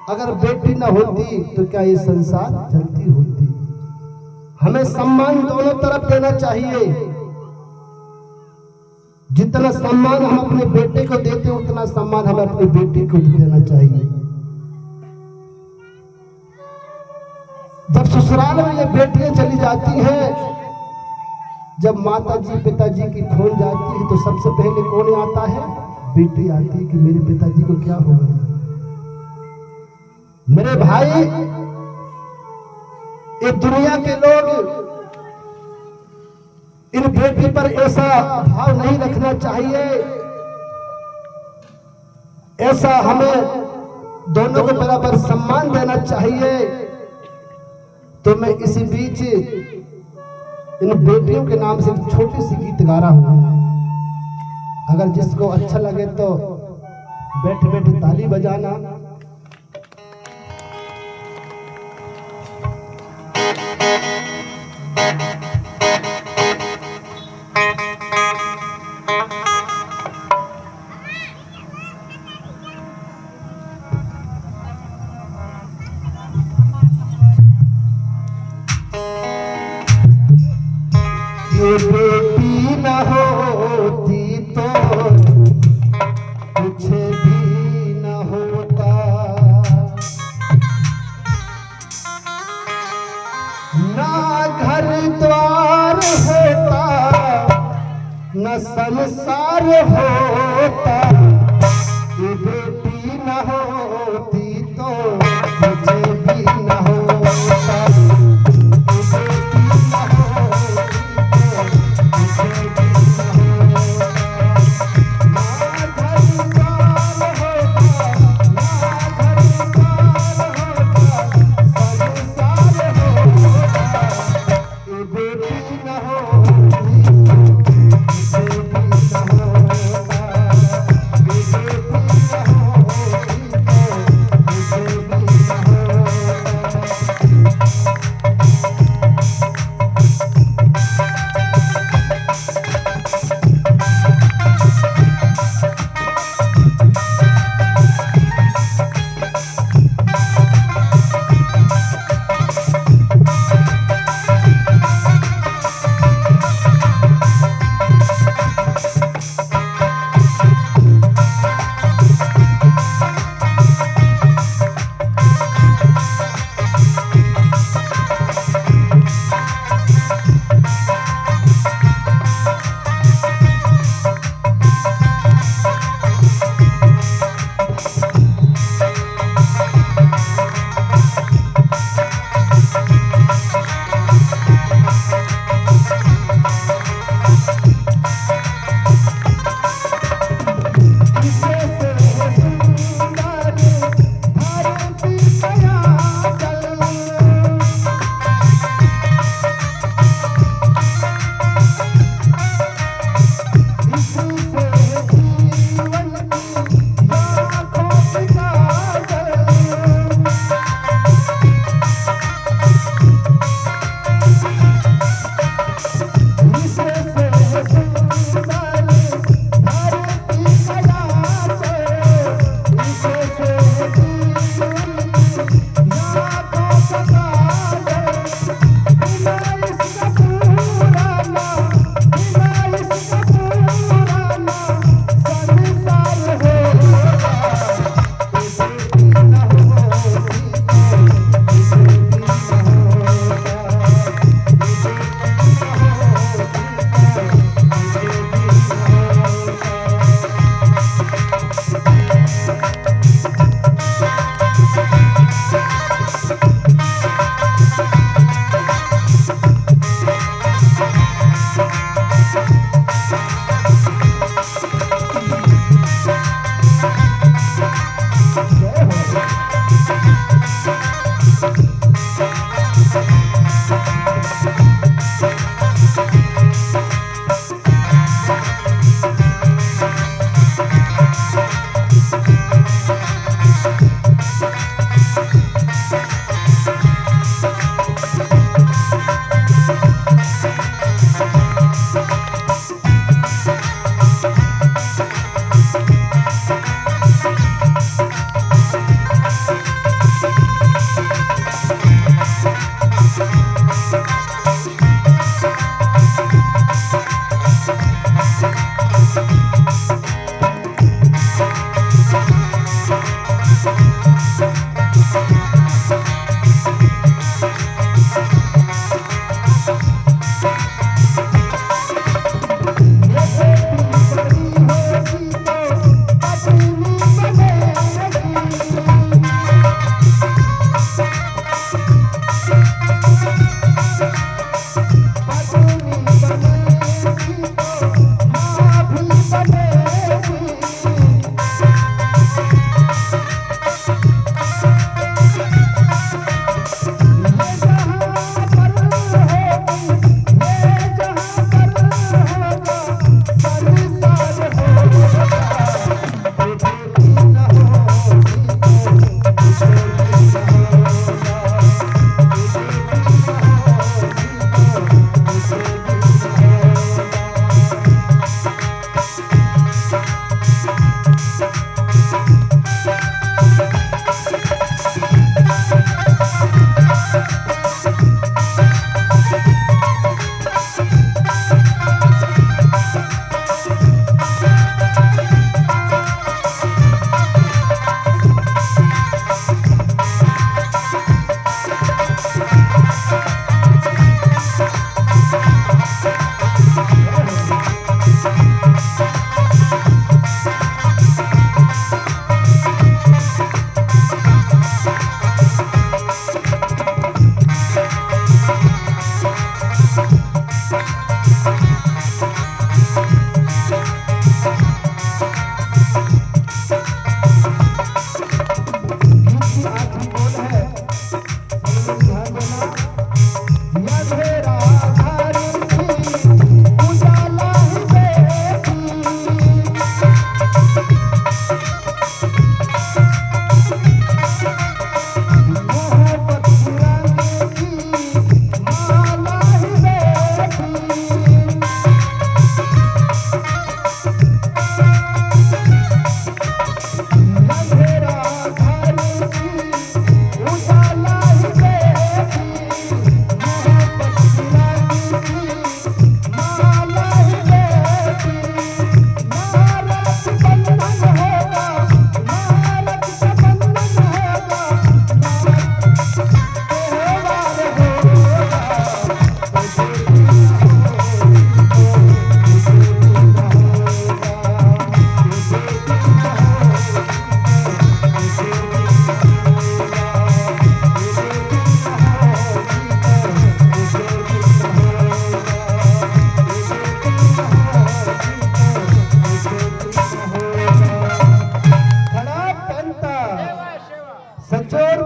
अगर बेटी न होती तो क्या ये संसार चलती होती? हमें सम्मान दोनों तरफ देना चाहिए। जितना सम्मान हम अपने बेटे को देते हैं, उतना सम्मान हमें अपनी बेटी को देना चाहिए। जब ससुराल में ये बेटियां चली जाती हैं, जब माता जी पिताजी की फोन जाती है, तो सबसे पहले कौन आता है? बेटी आती है कि मेरे पिताजी को क्या हो गया। मेरे भाई, ये दुनिया के लोग इन बेटी पर ऐसा भाव नहीं रखना चाहिए। ऐसा हमें दोनों को बराबर सम्मान देना चाहिए। तो मैं इसी बीच इन बेटियों के नाम से एक छोटी सी गीत गा रहा हूँ। अगर जिसको अच्छा लगे तो बैठे बैठे ताली बजाना। ये बेटी न होती तो कुछ भी न होता, ना घर द्वार होता न संसार होता। ये बेटी न होती तो कुछ भी न होता।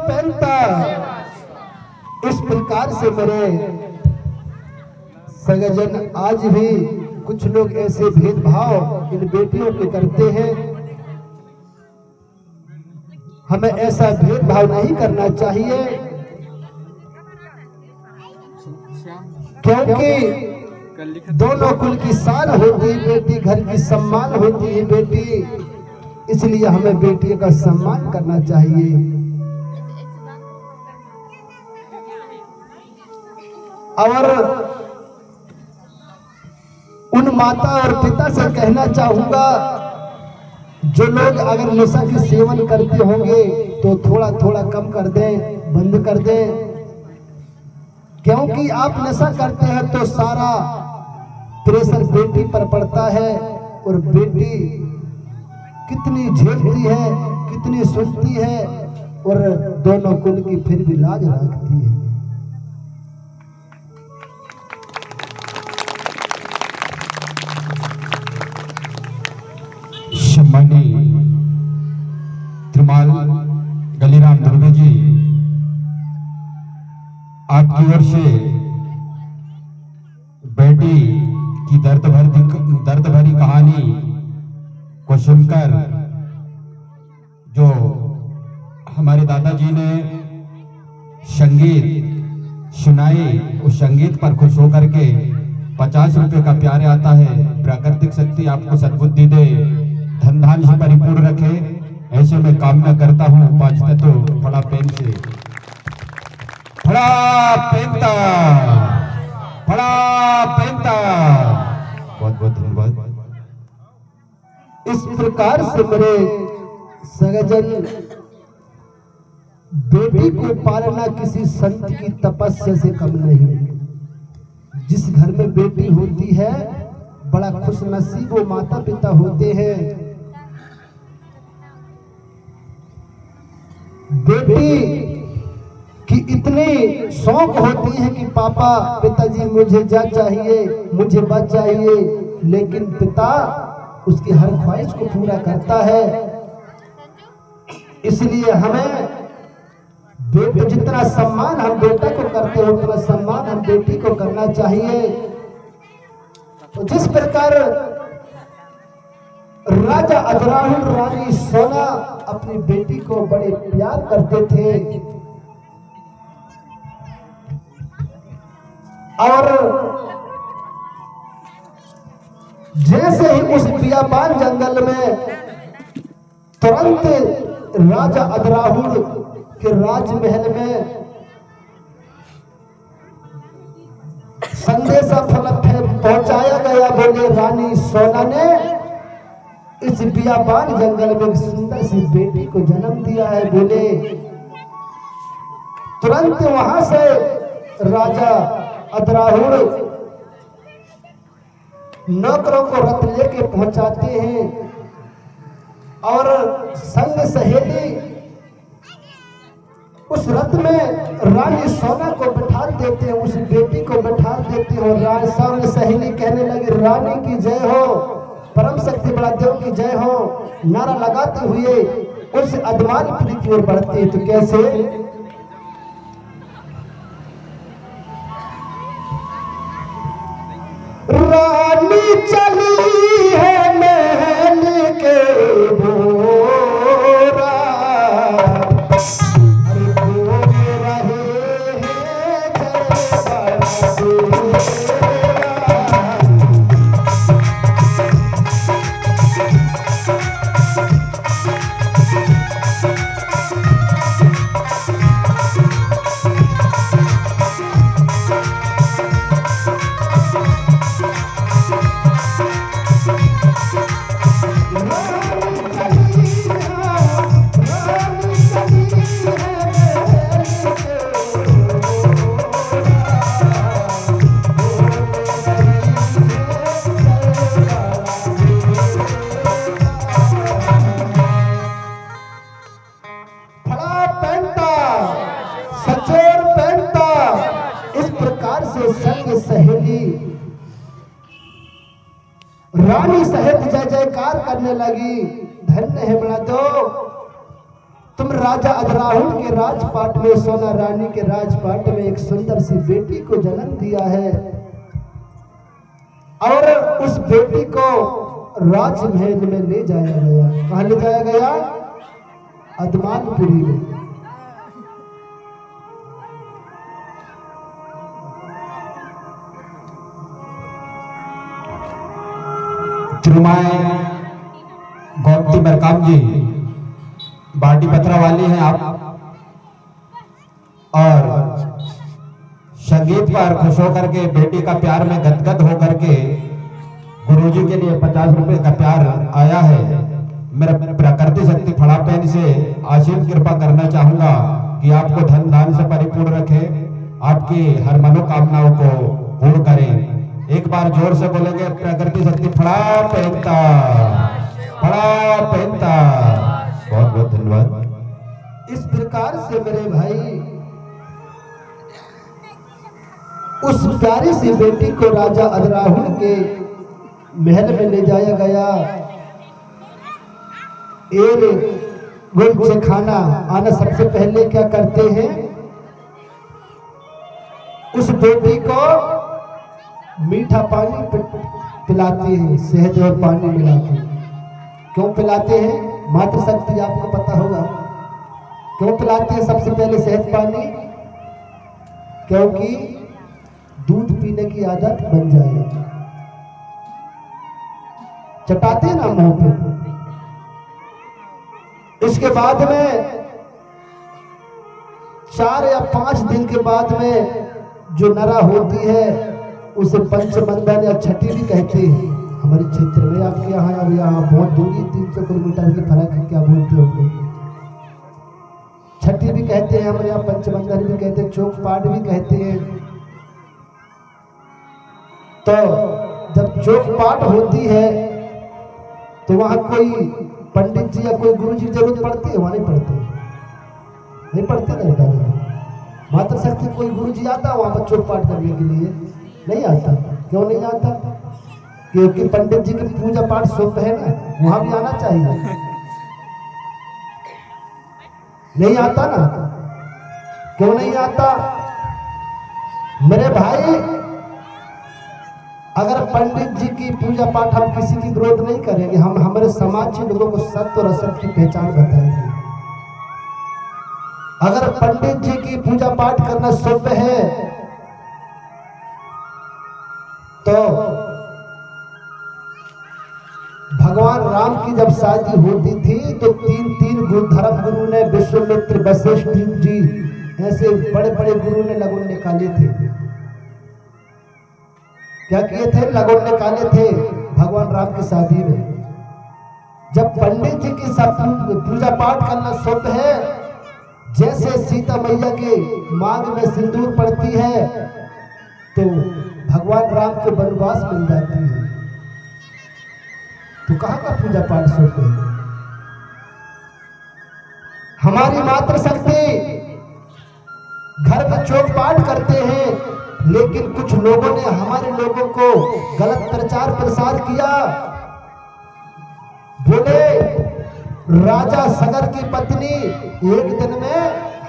पहनता। इस प्रकार से मेरे सगजन आज भी कुछ लोग ऐसे भेदभाव इन बेटियों के करते हैं। हमें ऐसा भेदभाव नहीं करना चाहिए, क्योंकि दोनों कुल की शान होती है बेटी, घर की सम्मान होती है बेटी, इसलिए हमें बेटियों का सम्मान करना चाहिए। और उन माता और पिता से कहना चाहूंगा, जो लोग अगर नशा के सेवन करते होंगे तो थोड़ा थोड़ा कम कर दें, बंद कर दें, क्योंकि आप नशा करते हैं तो सारा प्रेशर बेटी पर पड़ता है, और बेटी कितनी झेलती है, कितनी सुनती है, और दोनों कुल की फिर भी लाज रखती है। सम्मानीय त्रिमाल गलीराम दुर्गे जी, आपकी ओर से बेटी की दर्द भरी कहानी को सुनकर जो हमारे दादाजी ने संगीत सुनाई, उस संगीत पर खुश होकर के 50 रुपए का प्यारे आता है। प्राकृतिक शक्ति आपको सद्बुद्धि दे, धन धान से परिपूर्ण रखे, ऐसे मैं कामना करता हूँ। 5 तत्व बड़ा प्रेम से बड़ा पहनता, बड़ा पहनता। बहुत बहुत धन्यवाद। इस प्रकार से मेरे सगजन, बेटी को पालना किसी संत की तपस्या से कम नहीं। जिस घर में बेटी होती है बड़ा खुश नसीब वो माता पिता होते हैं। बेटी की इतनी शौक होती है कि पापा पिताजी मुझे जा चाहिए, मुझे बच चाहिए, लेकिन पिता उसकी हर ख्वाहिश को पूरा करता है। इसलिए हमें बेटे जितना सम्मान हम बेटा को करते हैं उतना सम्मान हम बेटी को करना चाहिए। तो जिस प्रकार राजा अजराहुल रानी सोना अपनी बेटी को बड़े प्यार करते थे, और जैसे ही उस बियाबान जंगल में तुरंत राजा अजराहुल के राजमहल में संदेशा पहुंचाया गया, बोले रानी सोना ने इस बियाबान जंगल में एक सुंदर सी बेटी को जन्म दिया है। बोले तुरंत वहां से राजा अजराहुल नौकरों को रथ लेके पहुंचाते हैं, और संग सहेली उस रथ में रानी सोना को बैठा देते हैं, उस बेटी को बैठा देते हैं, और संग सहेली कहने लगी रानी की जय हो, परम शक्ति बड़ा देव की जय हो, नारा लगाते हुए उस अदमानपुरी की ओर बढ़ते हैं। तो कैसे रानी चली है महल के भोरा, अरे बोल रहे हैं रानी सहित जय जयकार करने लगी। धन्य है बड़ा दो तुम राजा अधराहुल के राजपाट में, सोना रानी के राजपाट में एक सुंदर सी बेटी को जन्म दिया है और उस बेटी को राजमहल में ले जाया गया। कहां ले जाया गया? अदमानपुरी में। तिरुमाई गोमती मरकाम जी बाटी पत्रा वाली हैं आप, और संगीत पर खुश होकर के बेटी का प्यार में गदगद होकर के गुरुजी के लिए 50 रुपए का प्यार आया है। मेरा प्रकृति शक्ति फड़ा पेन से आशीष कृपा करना चाहूंगा कि आपको धन दान से परिपूर्ण रखे, आपकी हर मनोकामनाओं को पूर्ण करे। एक बार जोर से बोलेंगे, प्रकृति शक्ति फड़ा पहनता, फड़ा पहनता। बहुत बहुत धन्यवाद। इस प्रकार से मेरे भाई उस प्यारी सी बेटी को राजा अधराहुल के महल में ले जाया गया। गुल खाना आना सबसे पहले क्या करते हैं, उस बेटी को मीठा पानी पिलाते हैं, शहद और पानी मिलाते। क्यों पिलाते हैं? मातृ शक्ति आपको पता होगा क्यों पिलाते हैं सबसे पहले शहद पानी? क्योंकि दूध पीने की आदत बन जाए। चटाते ना मुंह पे। इसके बाद में 4 या 5 दिन के बाद में जो नरा होती है उसे पंचबंधन या छठी भी कहते हैं हमारे क्षेत्र में। आपके यहाँ अब यहाँ बहुत दूरी 300 किलोमीटर के फर्क है, क्या बोलते होंगे? छठी भी कहते हैं हमारे यहाँ, पंचबंधन भी कहते हैं, चौक पाट भी कहते हैं। तो जब चौक पाट होती है तो वहां कोई पंडित जी या कोई गुरु जी जरूरत पड़ती है? वहां नहीं पड़ती, नहीं पड़ते ना दादा। मातृ शक्ति कोई गुरु जी आता है वहां पर चौक पाट करने के लिए? नहीं आता। क्यों नहीं आता? क्योंकि पंडित जी की पूजा पाठ शुभ है ना, वहां भी आना चाहिए। नहीं आता ना? क्यों नहीं आता? मेरे भाई, अगर पंडित जी की पूजा पाठ हम किसी की विरोध नहीं करेंगे, हम हमारे समाज के लोगों को सत्य और असत्य की पहचान बताएंगे। अगर पंडित जी की पूजा पाठ करना शुभ है तो भगवान राम की जब शादी होती थी तो 3 धर्म गुरु ने, विश्वामित्र, वशिष्ठ जी, ऐसे बड़े बड़े गुरु ने लगन निकाले थे। क्या किए थे? लगन निकाले थे भगवान राम की शादी में। जब पंडित जी की पूजा पाठ करना शुभ है, जैसे सीता मैया के मांग में सिंदूर पड़ती है तो भगवान राम को वनवास मिल जाती है। तो कहां का पूजा पाठ शुभ है? हमारी मातृ शक्ति घर में चौक पाठ करते हैं, लेकिन कुछ लोगों ने हमारे लोगों को गलत प्रचार प्रसार किया। बोले राजा सगर की पत्नी एक दिन में,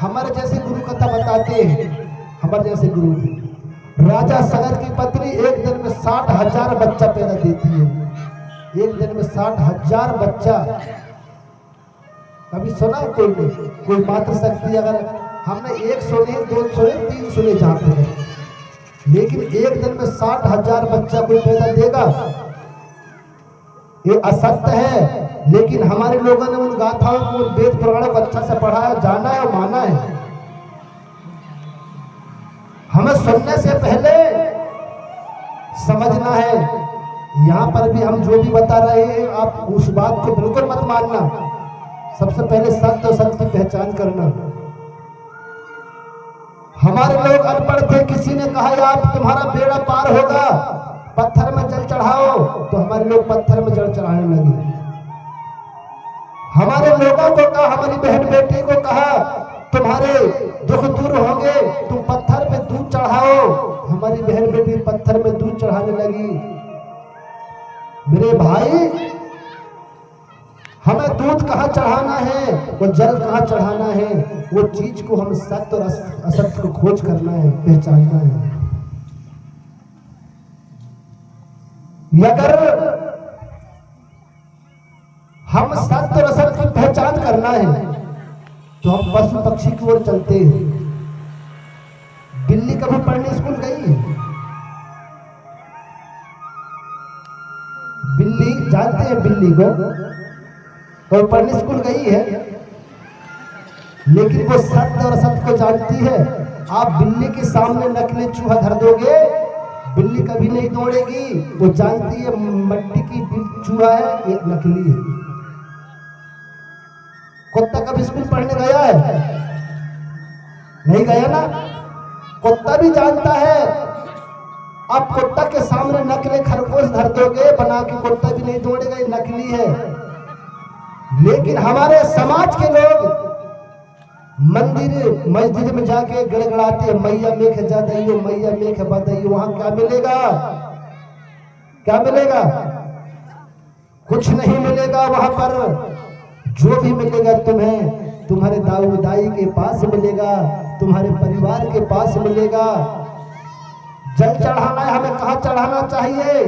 हमारे जैसे गुरु कथा बताते हैं, हमारे जैसे गुरु, राजा सगर की पत्नी एक दिन में 60,000 बच्चा पैदा देती है। एक दिन में 60,000 बच्चा। कभी सुना कोई मातृ शक्ति? अगर हमने 1 सुने, 2 सुने, 3 सुने जाते हैं, लेकिन एक दिन में 60,000 बच्चा कोई पैदा देगा? ये असत्य है। लेकिन हमारे लोगों ने उन गाथाओं को, उन वेद पुराणों को अच्छा से पढ़ा है, जाना है और माना है। हमें सुनने से पहले समझना है। यहाँ पर भी हम जो भी बता रहे हैं, आप उस बात को बिल्कुल मत मानना। सबसे पहले सत्य और सत्य की पहचान करना। हमारे लोग अनपढ़ थे, किसी ने कहा आप तुम्हारा बेड़ा पार होगा, पत्थर में जल चढ़ाओ, तो हमारे लोग पत्थर में जल चढ़ाने लगे। हमारे लोगों को कहा, हमारी बहन बेटी को कहा तुम्हारे दुख दूर होंगे, तुम पत्थर में दूध चढ़ाओ। हमारी बहन बेटी पत्थर में दूध चढ़ाने लगी। मेरे भाई, हमें दूध कहाँ चढ़ाना है, वो जल कहाँ चढ़ाना है, वो चीज को हम सत्य और असत्य को खोज करना है, पहचानना है। अगर हम सत्य और असत्य की पहचान करना है तो हम पशु पक्षी की ओर चलते हैं। बिल्ली कभी पढ़ने स्कूल गई है? बिल्ली जानते हैं बिल्ली को, कभी पढ़ने स्कूल गई है? लेकिन वो सत्य और असत्य को जानती है। आप बिल्ली के सामने नकली चूहा धर दोगे, बिल्ली कभी नहीं दौड़ेगी। वो जानती है मट्टी की चूहा है, ये नकली है। कुत्ता कभी स्कूल पढ़ने गया है? नहीं गया ना। कुत्ता भी जानता है। आप कुत्ता के सामने नकली खरगोश धर दोगे बना के, कुत्ता भी नहीं दौड़ेगा, ये नकली है। लेकिन हमारे समाज के लोग मंदिर मस्जिद में जाके गड़गड़ाते हैं, मैया मेघ जा दैयो, मैया मेघ बदैयो। वहां क्या मिलेगा? क्या मिलेगा? कुछ नहीं मिलेगा। वहां पर जो भी मिलेगा तुम्हें तुम्हारे दाऊ दाई के पास मिलेगा, तुम्हारे परिवार के पास मिलेगा। जल चढ़ाना है, हमें कहाँ चढ़ाना चाहिए?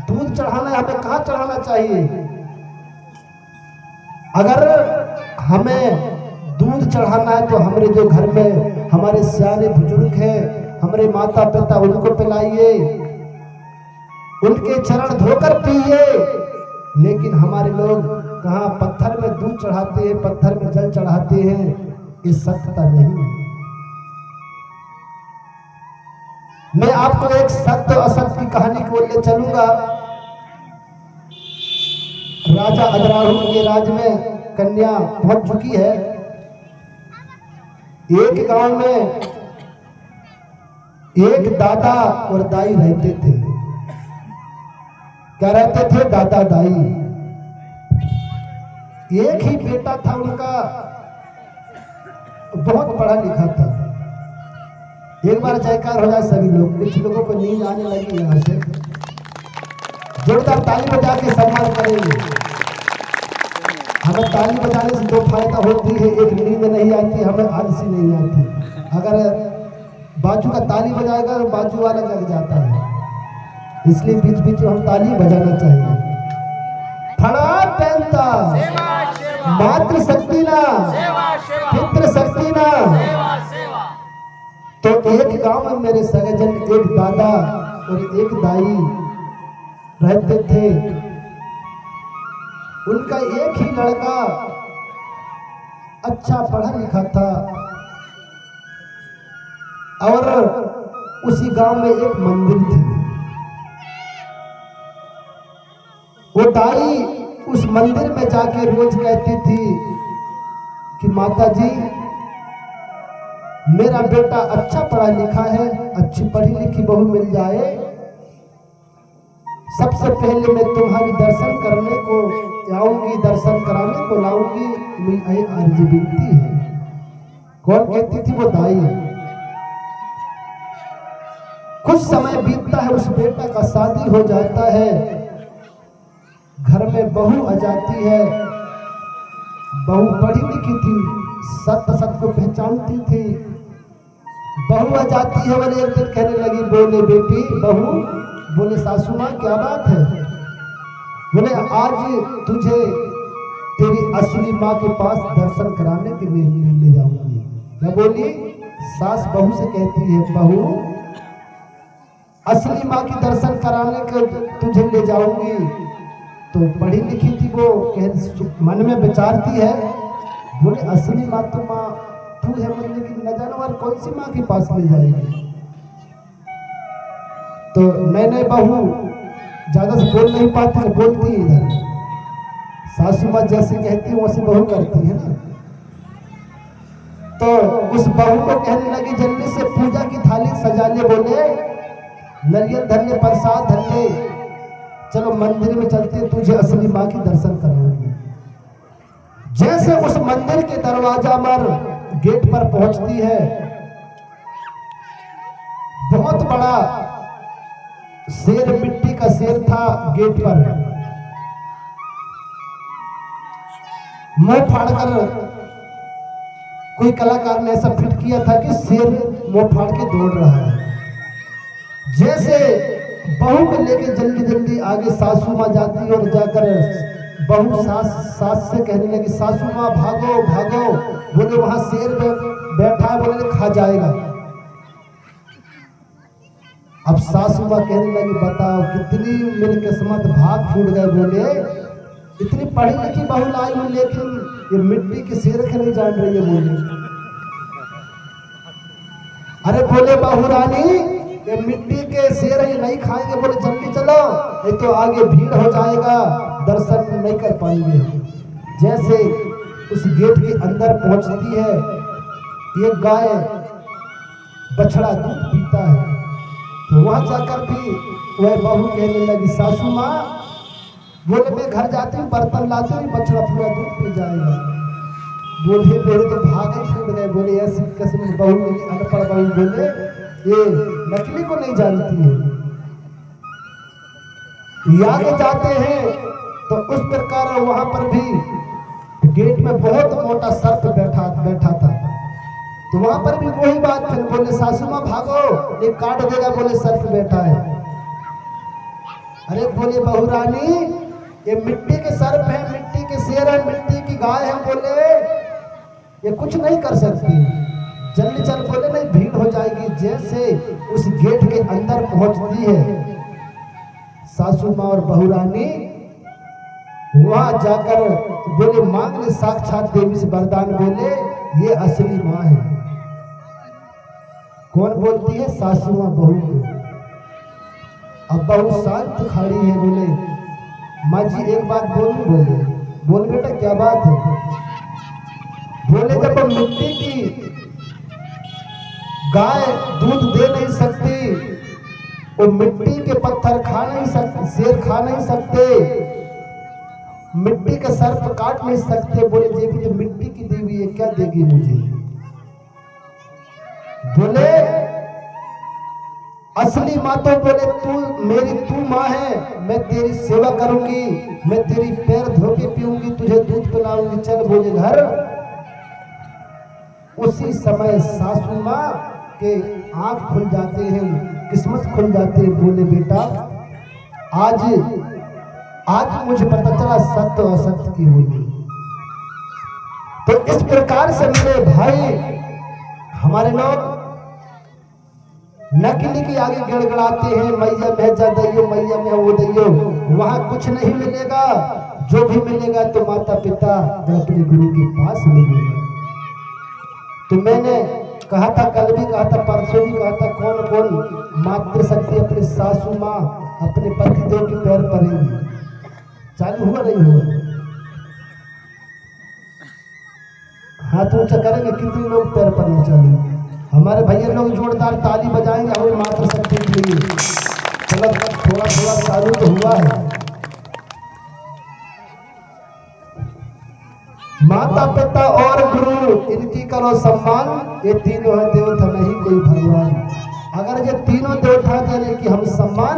दूध चढ़ाना है, हमें कहाँ चढ़ाना चाहिए? अगर हमें दूध चढ़ाना है तो हमारे जो घर में हमारे सियाने बुजुर्ग हैं, हमारे माता पिता, उनको पिलाइए, उनके चरण धोकर पिए। लेकिन हमारे लोग कहाँ पत्थर में दूध चढ़ाते हैं, पत्थर में जल चढ़ाते हैं। ये सत्यता नहीं है। मैं आपको एक सत्य असत्य की कहानी को ले चलूंगा। राजा अजराहु के राज में कन्या पहुंच चुकी है। एक गांव में एक दादा और दाई रहते थे। क्या रहते थे? दादा दाई। एक ही बेटा था उनका, बहुत पढ़ा लिखा था। एक बार जयकार हो जाए सभी लोग। कुछ लोगों को नींद आने लगी यहां से, जोरदार ताली बजा के सम्मान करेंगे। हमें ताली बजाने से दो फायदा होती है, एक नींद नहीं आती, हमें आलसी नहीं आती। अगर बाजू का ताली बजाएगा तो बाजू वाला जग जाता है, इसलिए बीच बीच में हम ताली बजाना चाहिए। फड़ा पहनता मातृ शक्ति ना, पितृ शक्ति ना। तो एक गांव में मेरे सगेजन एक दादा और एक दाई रहते थे। उनका एक ही लड़का अच्छा पढ़ा लिखा था और उसी गांव में एक मंदिर थी। वो दाई उस मंदिर में जाके रोज कहती थी कि माता जी, मेरा बेटा अच्छा पढ़ा लिखा है, अच्छी पढ़ी लिखी बहू मिल जाए, सबसे पहले मैं तुम्हारी दर्शन करने को आऊंगी, दर्शन कराने को लाऊंगी, मेरी अर्जी विनती है। कौन कहती थी? वो दाई। कुछ समय बीतता है, उस बेटा का शादी हो जाता है, घर में बहू आ जाती है। बहू पढ़ी लिखी थी, सत्य सत्य को पहचानती थी। बहू आ जाती है और एक दिन कहने लगी, बोले बेटी बहू, बोले सासू माँ क्या बात है? बोले आज तुझे तेरी असली माँ के पास दर्शन कराने के लिए ले जाऊंगी। क्या बोली? सास बहू से कहती है, बहू असली माँ की दर्शन कराने के तुझे ले जाऊंगी। तो पढ़ी लिखी थी वो, मन में विचारती है, बोले असली माँ तो माँ तू है, मतलब कि न जानो और कौन सी माँ के पास ले जाएगी। तो नए बहू ज्यादा से बोल नहीं पाती, बोलती है इधर। सासू माँ जैसे कहती है वैसे बहू करती है ना। तो उस बहू को कहने लगी, जल्दी से पूजा की थाली सजा ले, बोले नरियल धर ले, प्रसाद धर ले, चलो मंदिर में चलते, तुझे असली माँ की दर्शन कराऊंगी। जैसे उस मंदिर के दरवाजा पर गेट पर पहुंचती है, बहुत बड़ा शेर, मिट्टी का शेर था गेट पर। मुंह फाड़कर कोई कलाकार ने ऐसा फिट किया था कि शेर मुंह फाड़ के दौड़ रहा है। जैसे बहू को लेके जल्दी जल्दी आगे सासू माँ जाती और जाकर बहू सास से कहने लगी, सासू माँ भागो भागो, बोले वहां शेर बैठा है, बोले खा जाएगा। अब सासू माँ कहने लगी, बताओ कितनी मेरी किस्मत, भाग फूट गए। बोले इतनी पढ़ी लिखी बहू लाई हूं, लेकिन ये मिट्टी के शेर के नहीं जान रही है। बोले अरे बोले बहू रानी, ये मिट्टी के शेर ही नहीं खाएंगे। बोले जल्दी चलो, नहीं तो आगे भीड़ हो जाएगा, दर्शन नहीं कर पाएंगे। जैसे उस गेट के अंदर पहुंचती है, एक गाय बछड़ा दूध पीता है, तो वहां जाकर भी वह बहू कहने लगी, सासू माँ बोले मैं घर जाती हूँ, बर्तन लाती हूँ, बछड़ा पूरा दूध पी जाएगा। बोले मेरे तो भागे फूट गए। बोले ऐसी किस्म बहू मिली, अनपढ़ बहू। बोले ये नकली को नहीं जानती है। आगे जाते हैं तो उस प्रकार वहां पर भी गेट में बहुत मोटा सर्प बैठा था। तो वहां पर भी वही बात, फिर बोले सासू माँ भागो, ये काट देगा। बोले सर्प बैठा है। अरे बोले बहू रानी, ये मिट्टी के सर्प है, मिट्टी के शेर है, मिट्टी की गाय है। बोले ये कुछ नहीं कर सकती, जल्दी चल। बोले नहीं, भीड़ हो जाएगी। जैसे उस गेट के अंदर पहुंचती है सासू माँ और बहू रानी, वहां जाकर बोले मांग ले साक्षात देवी से वरदान। बोले ये असली माँ है। कौन बोलती है? सासू माँ बहू को। अब बहू शांत खड़ी है। बोले माँ जी एक बात बोलूं? बोले बोल बेटा क्या बात है? बोले जब मिट्टी की गाय दूध दे नहीं सकती, वो मिट्टी के पत्थर खा नहीं सकते, शेर खा नहीं सकते, मिट्टी का सर्प काट नहीं सकते। बोले देवी तो मिट्टी की देवी है, क्या देगी मुझे? बोले असली माँ तो बोले तू माँ है, मैं तेरी सेवा करूंगी, मैं तेरी पैर धो के पीऊंगी, तुझे दूध पिलाऊंगी, चल बोले घर। उसी समय सासू माँ के आंख खुल जाते हैं, किस्मत खुल जाती है। बोले बेटा आज मुझे पता चला सत्य और असत्य की होगी। तो इस प्रकार से मेरे भाई, हमारे लोग नकली के आगे गड़गड़ाते हैं, मैया में जा दैयो, मैया में वो दैयो। वहां कुछ नहीं मिलेगा, जो भी मिलेगा तो माता पिता अपने गुरु के पास मिलेगा। तो मैंने कहा था, कल भी कहा था, परसों भी कहा था, कौन कौन मातृशक्ति अपनी सासू माँ अपने पतिदेव के पैर पड़ेंगी। चालू हुआ नहीं हुआ? हाथ ऊंचा करेंगे, कितने लोग पैर पड़ने चालू? हमारे भैया लोग जोरदार ताली बजाएंगे हमें मातृशक्ति के लिए। चलो थोड़ा थोड़ा चालू तो हुआ है। माता पिता और गुरु, इनकी करो सम्मान, ये तीनों है देवता, नहीं कोई भगवान। अगर ये तीनों देवता देने की हम सम्मान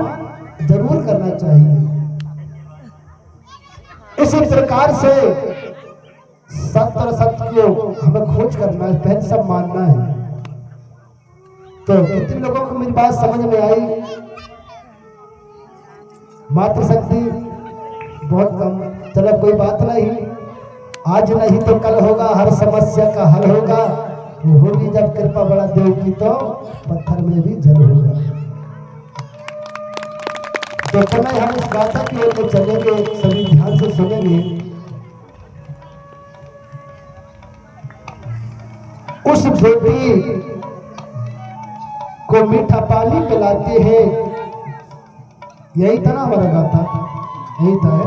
जरूर करना चाहिए। इसी प्रकार से सत्य और सत्य को हमें खोज करना है, पहले सब मानना है। तो कितने लोगों को मेरी बात समझ में आई? मातृशक्ति बहुत कम। चलो कोई बात नहीं, आज नहीं तो कल होगा, हर समस्या का हल होगा। होगी जब कृपा बड़ा देव की, तो पत्थर में भी जल होगा। तो समय हम इस गाथा की ओर चलेंगे, सभी ध्यान से सुनेंगे। उस बेटी को मीठा पानी पिलाते हैं, यही था ना हमारा गाथा, यही था है?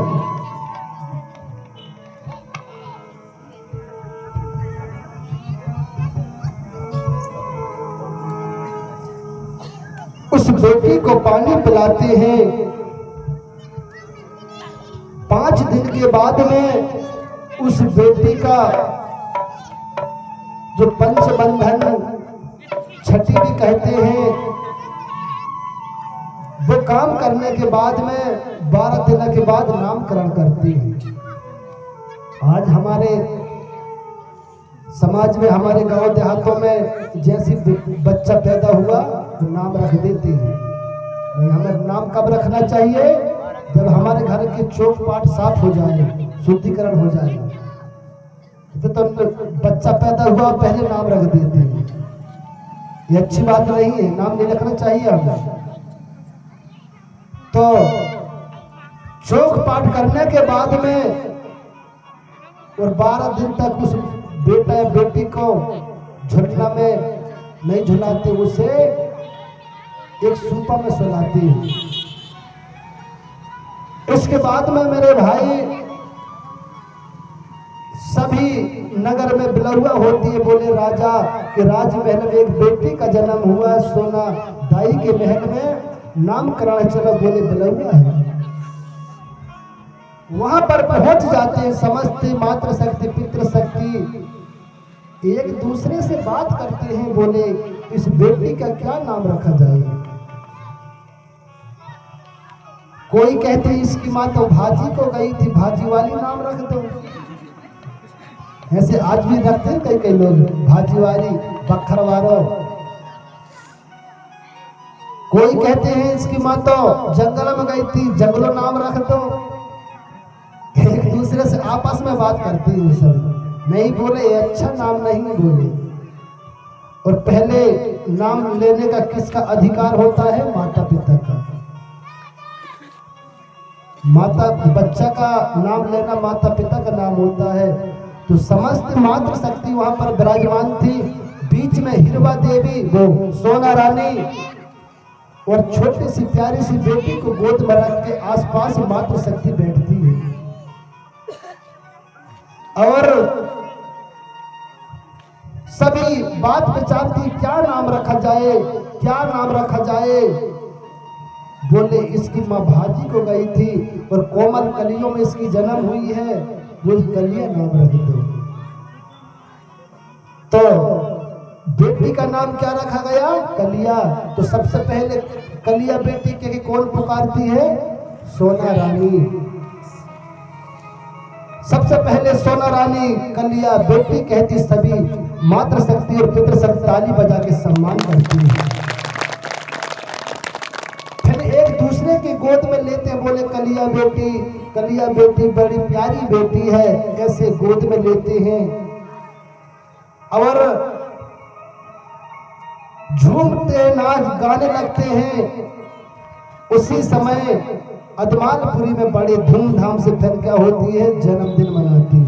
उस बेटी को पानी पिलाते हैं, 5 दिन के बाद में उस बेटी का जो पंचबंधन, छठी भी कहते हैं, वो काम करने के बाद में 12 दिन के बाद नामकरण करती है। आज हमारे समाज में, हमारे गांव देहातों में जैसे बच्चा पैदा हुआ तो नाम रख देते हैं। नहीं, हमें नाम कब रखना चाहिए? जब हमारे घर के चौपाट साफ हो जाए, शुद्धिकरण हो जाए। तो बच्चा पैदा हुआ पहले नाम रख देते हैं, ये अच्छी बात नहीं है। नाम नहीं रखना चाहिए हमें। तो चौक पाठ करने के बाद में और 12 दिन तक उस बेटा या बेटी को झुलना में नहीं झुलाते, उसे एक सूपा में सुलाते हैं। इसके बाद में मेरे भाई सभी नगर में बिलरुआ होती है। बोले राजा के राजमहल में एक बेटी का जन्म हुआ, सोना दाई के महल में नामकरण चलो, बोले बिलरुआ है। वहां पर पहुंच जाते हैं समस्त मातृ शक्ति पितृ शक्ति, एक दूसरे से बात करते हैं। बोले इस बेटी का क्या नाम रखा जाए? कोई कहते हैं इसकी मां तो भाजी को गई थी, भाजी वाली नाम रख दो। ऐसे आज भी रखते हैं कई कई लोग, भाजी वाली, बखरवारो। कोई कहते हैं इसकी मां तो जंगल में गई थी, जंगलों नाम रख दो। एक दूसरे से आपस में बात करते हैं सब। नहीं बोले ये अच्छा नाम नहीं बोले। और पहले नाम लेने का किसका अधिकार होता है? माता पिता का। बच्चा का नाम लेना माता पिता का नाम होता है। तो समस्त मातृ शक्ति वहां पर विराजमान थी। बीच में हिरवा देवी, वो सोना रानी और छोटी सी प्यारी सी बेटी को गोद में रख के आसपास मातृ शक्ति बैठती है और सभी बात विचारती, क्या नाम रखा जाए, क्या नाम रखा जाए। बोले इसकी मां भाजी को गई थी और कोमल कलियों में इसकी जन्म हुई है, वो कलिया नाम रख दो। तो बेटी का नाम क्या रखा गया? कलिया। तो सबसे पहले कलिया बेटी के कौन पुकारती है? सोना रानी। सबसे पहले सोना रानी कलिया बेटी कहती, सभी मातृ शक्ति और पितृ शक्ति ताली बजा के सम्मान करती है। फिर एक दूसरे के गोद में लेते हैं। बोले कलिया बेटी बड़ी प्यारी बेटी है, ऐसे गोद में लेते हैं और झूमते नाच गाने लगते हैं। उसी समय अदमालपुरी में बड़े धूमधाम से फिर क्या होती है? जन्मदिन मनाती है।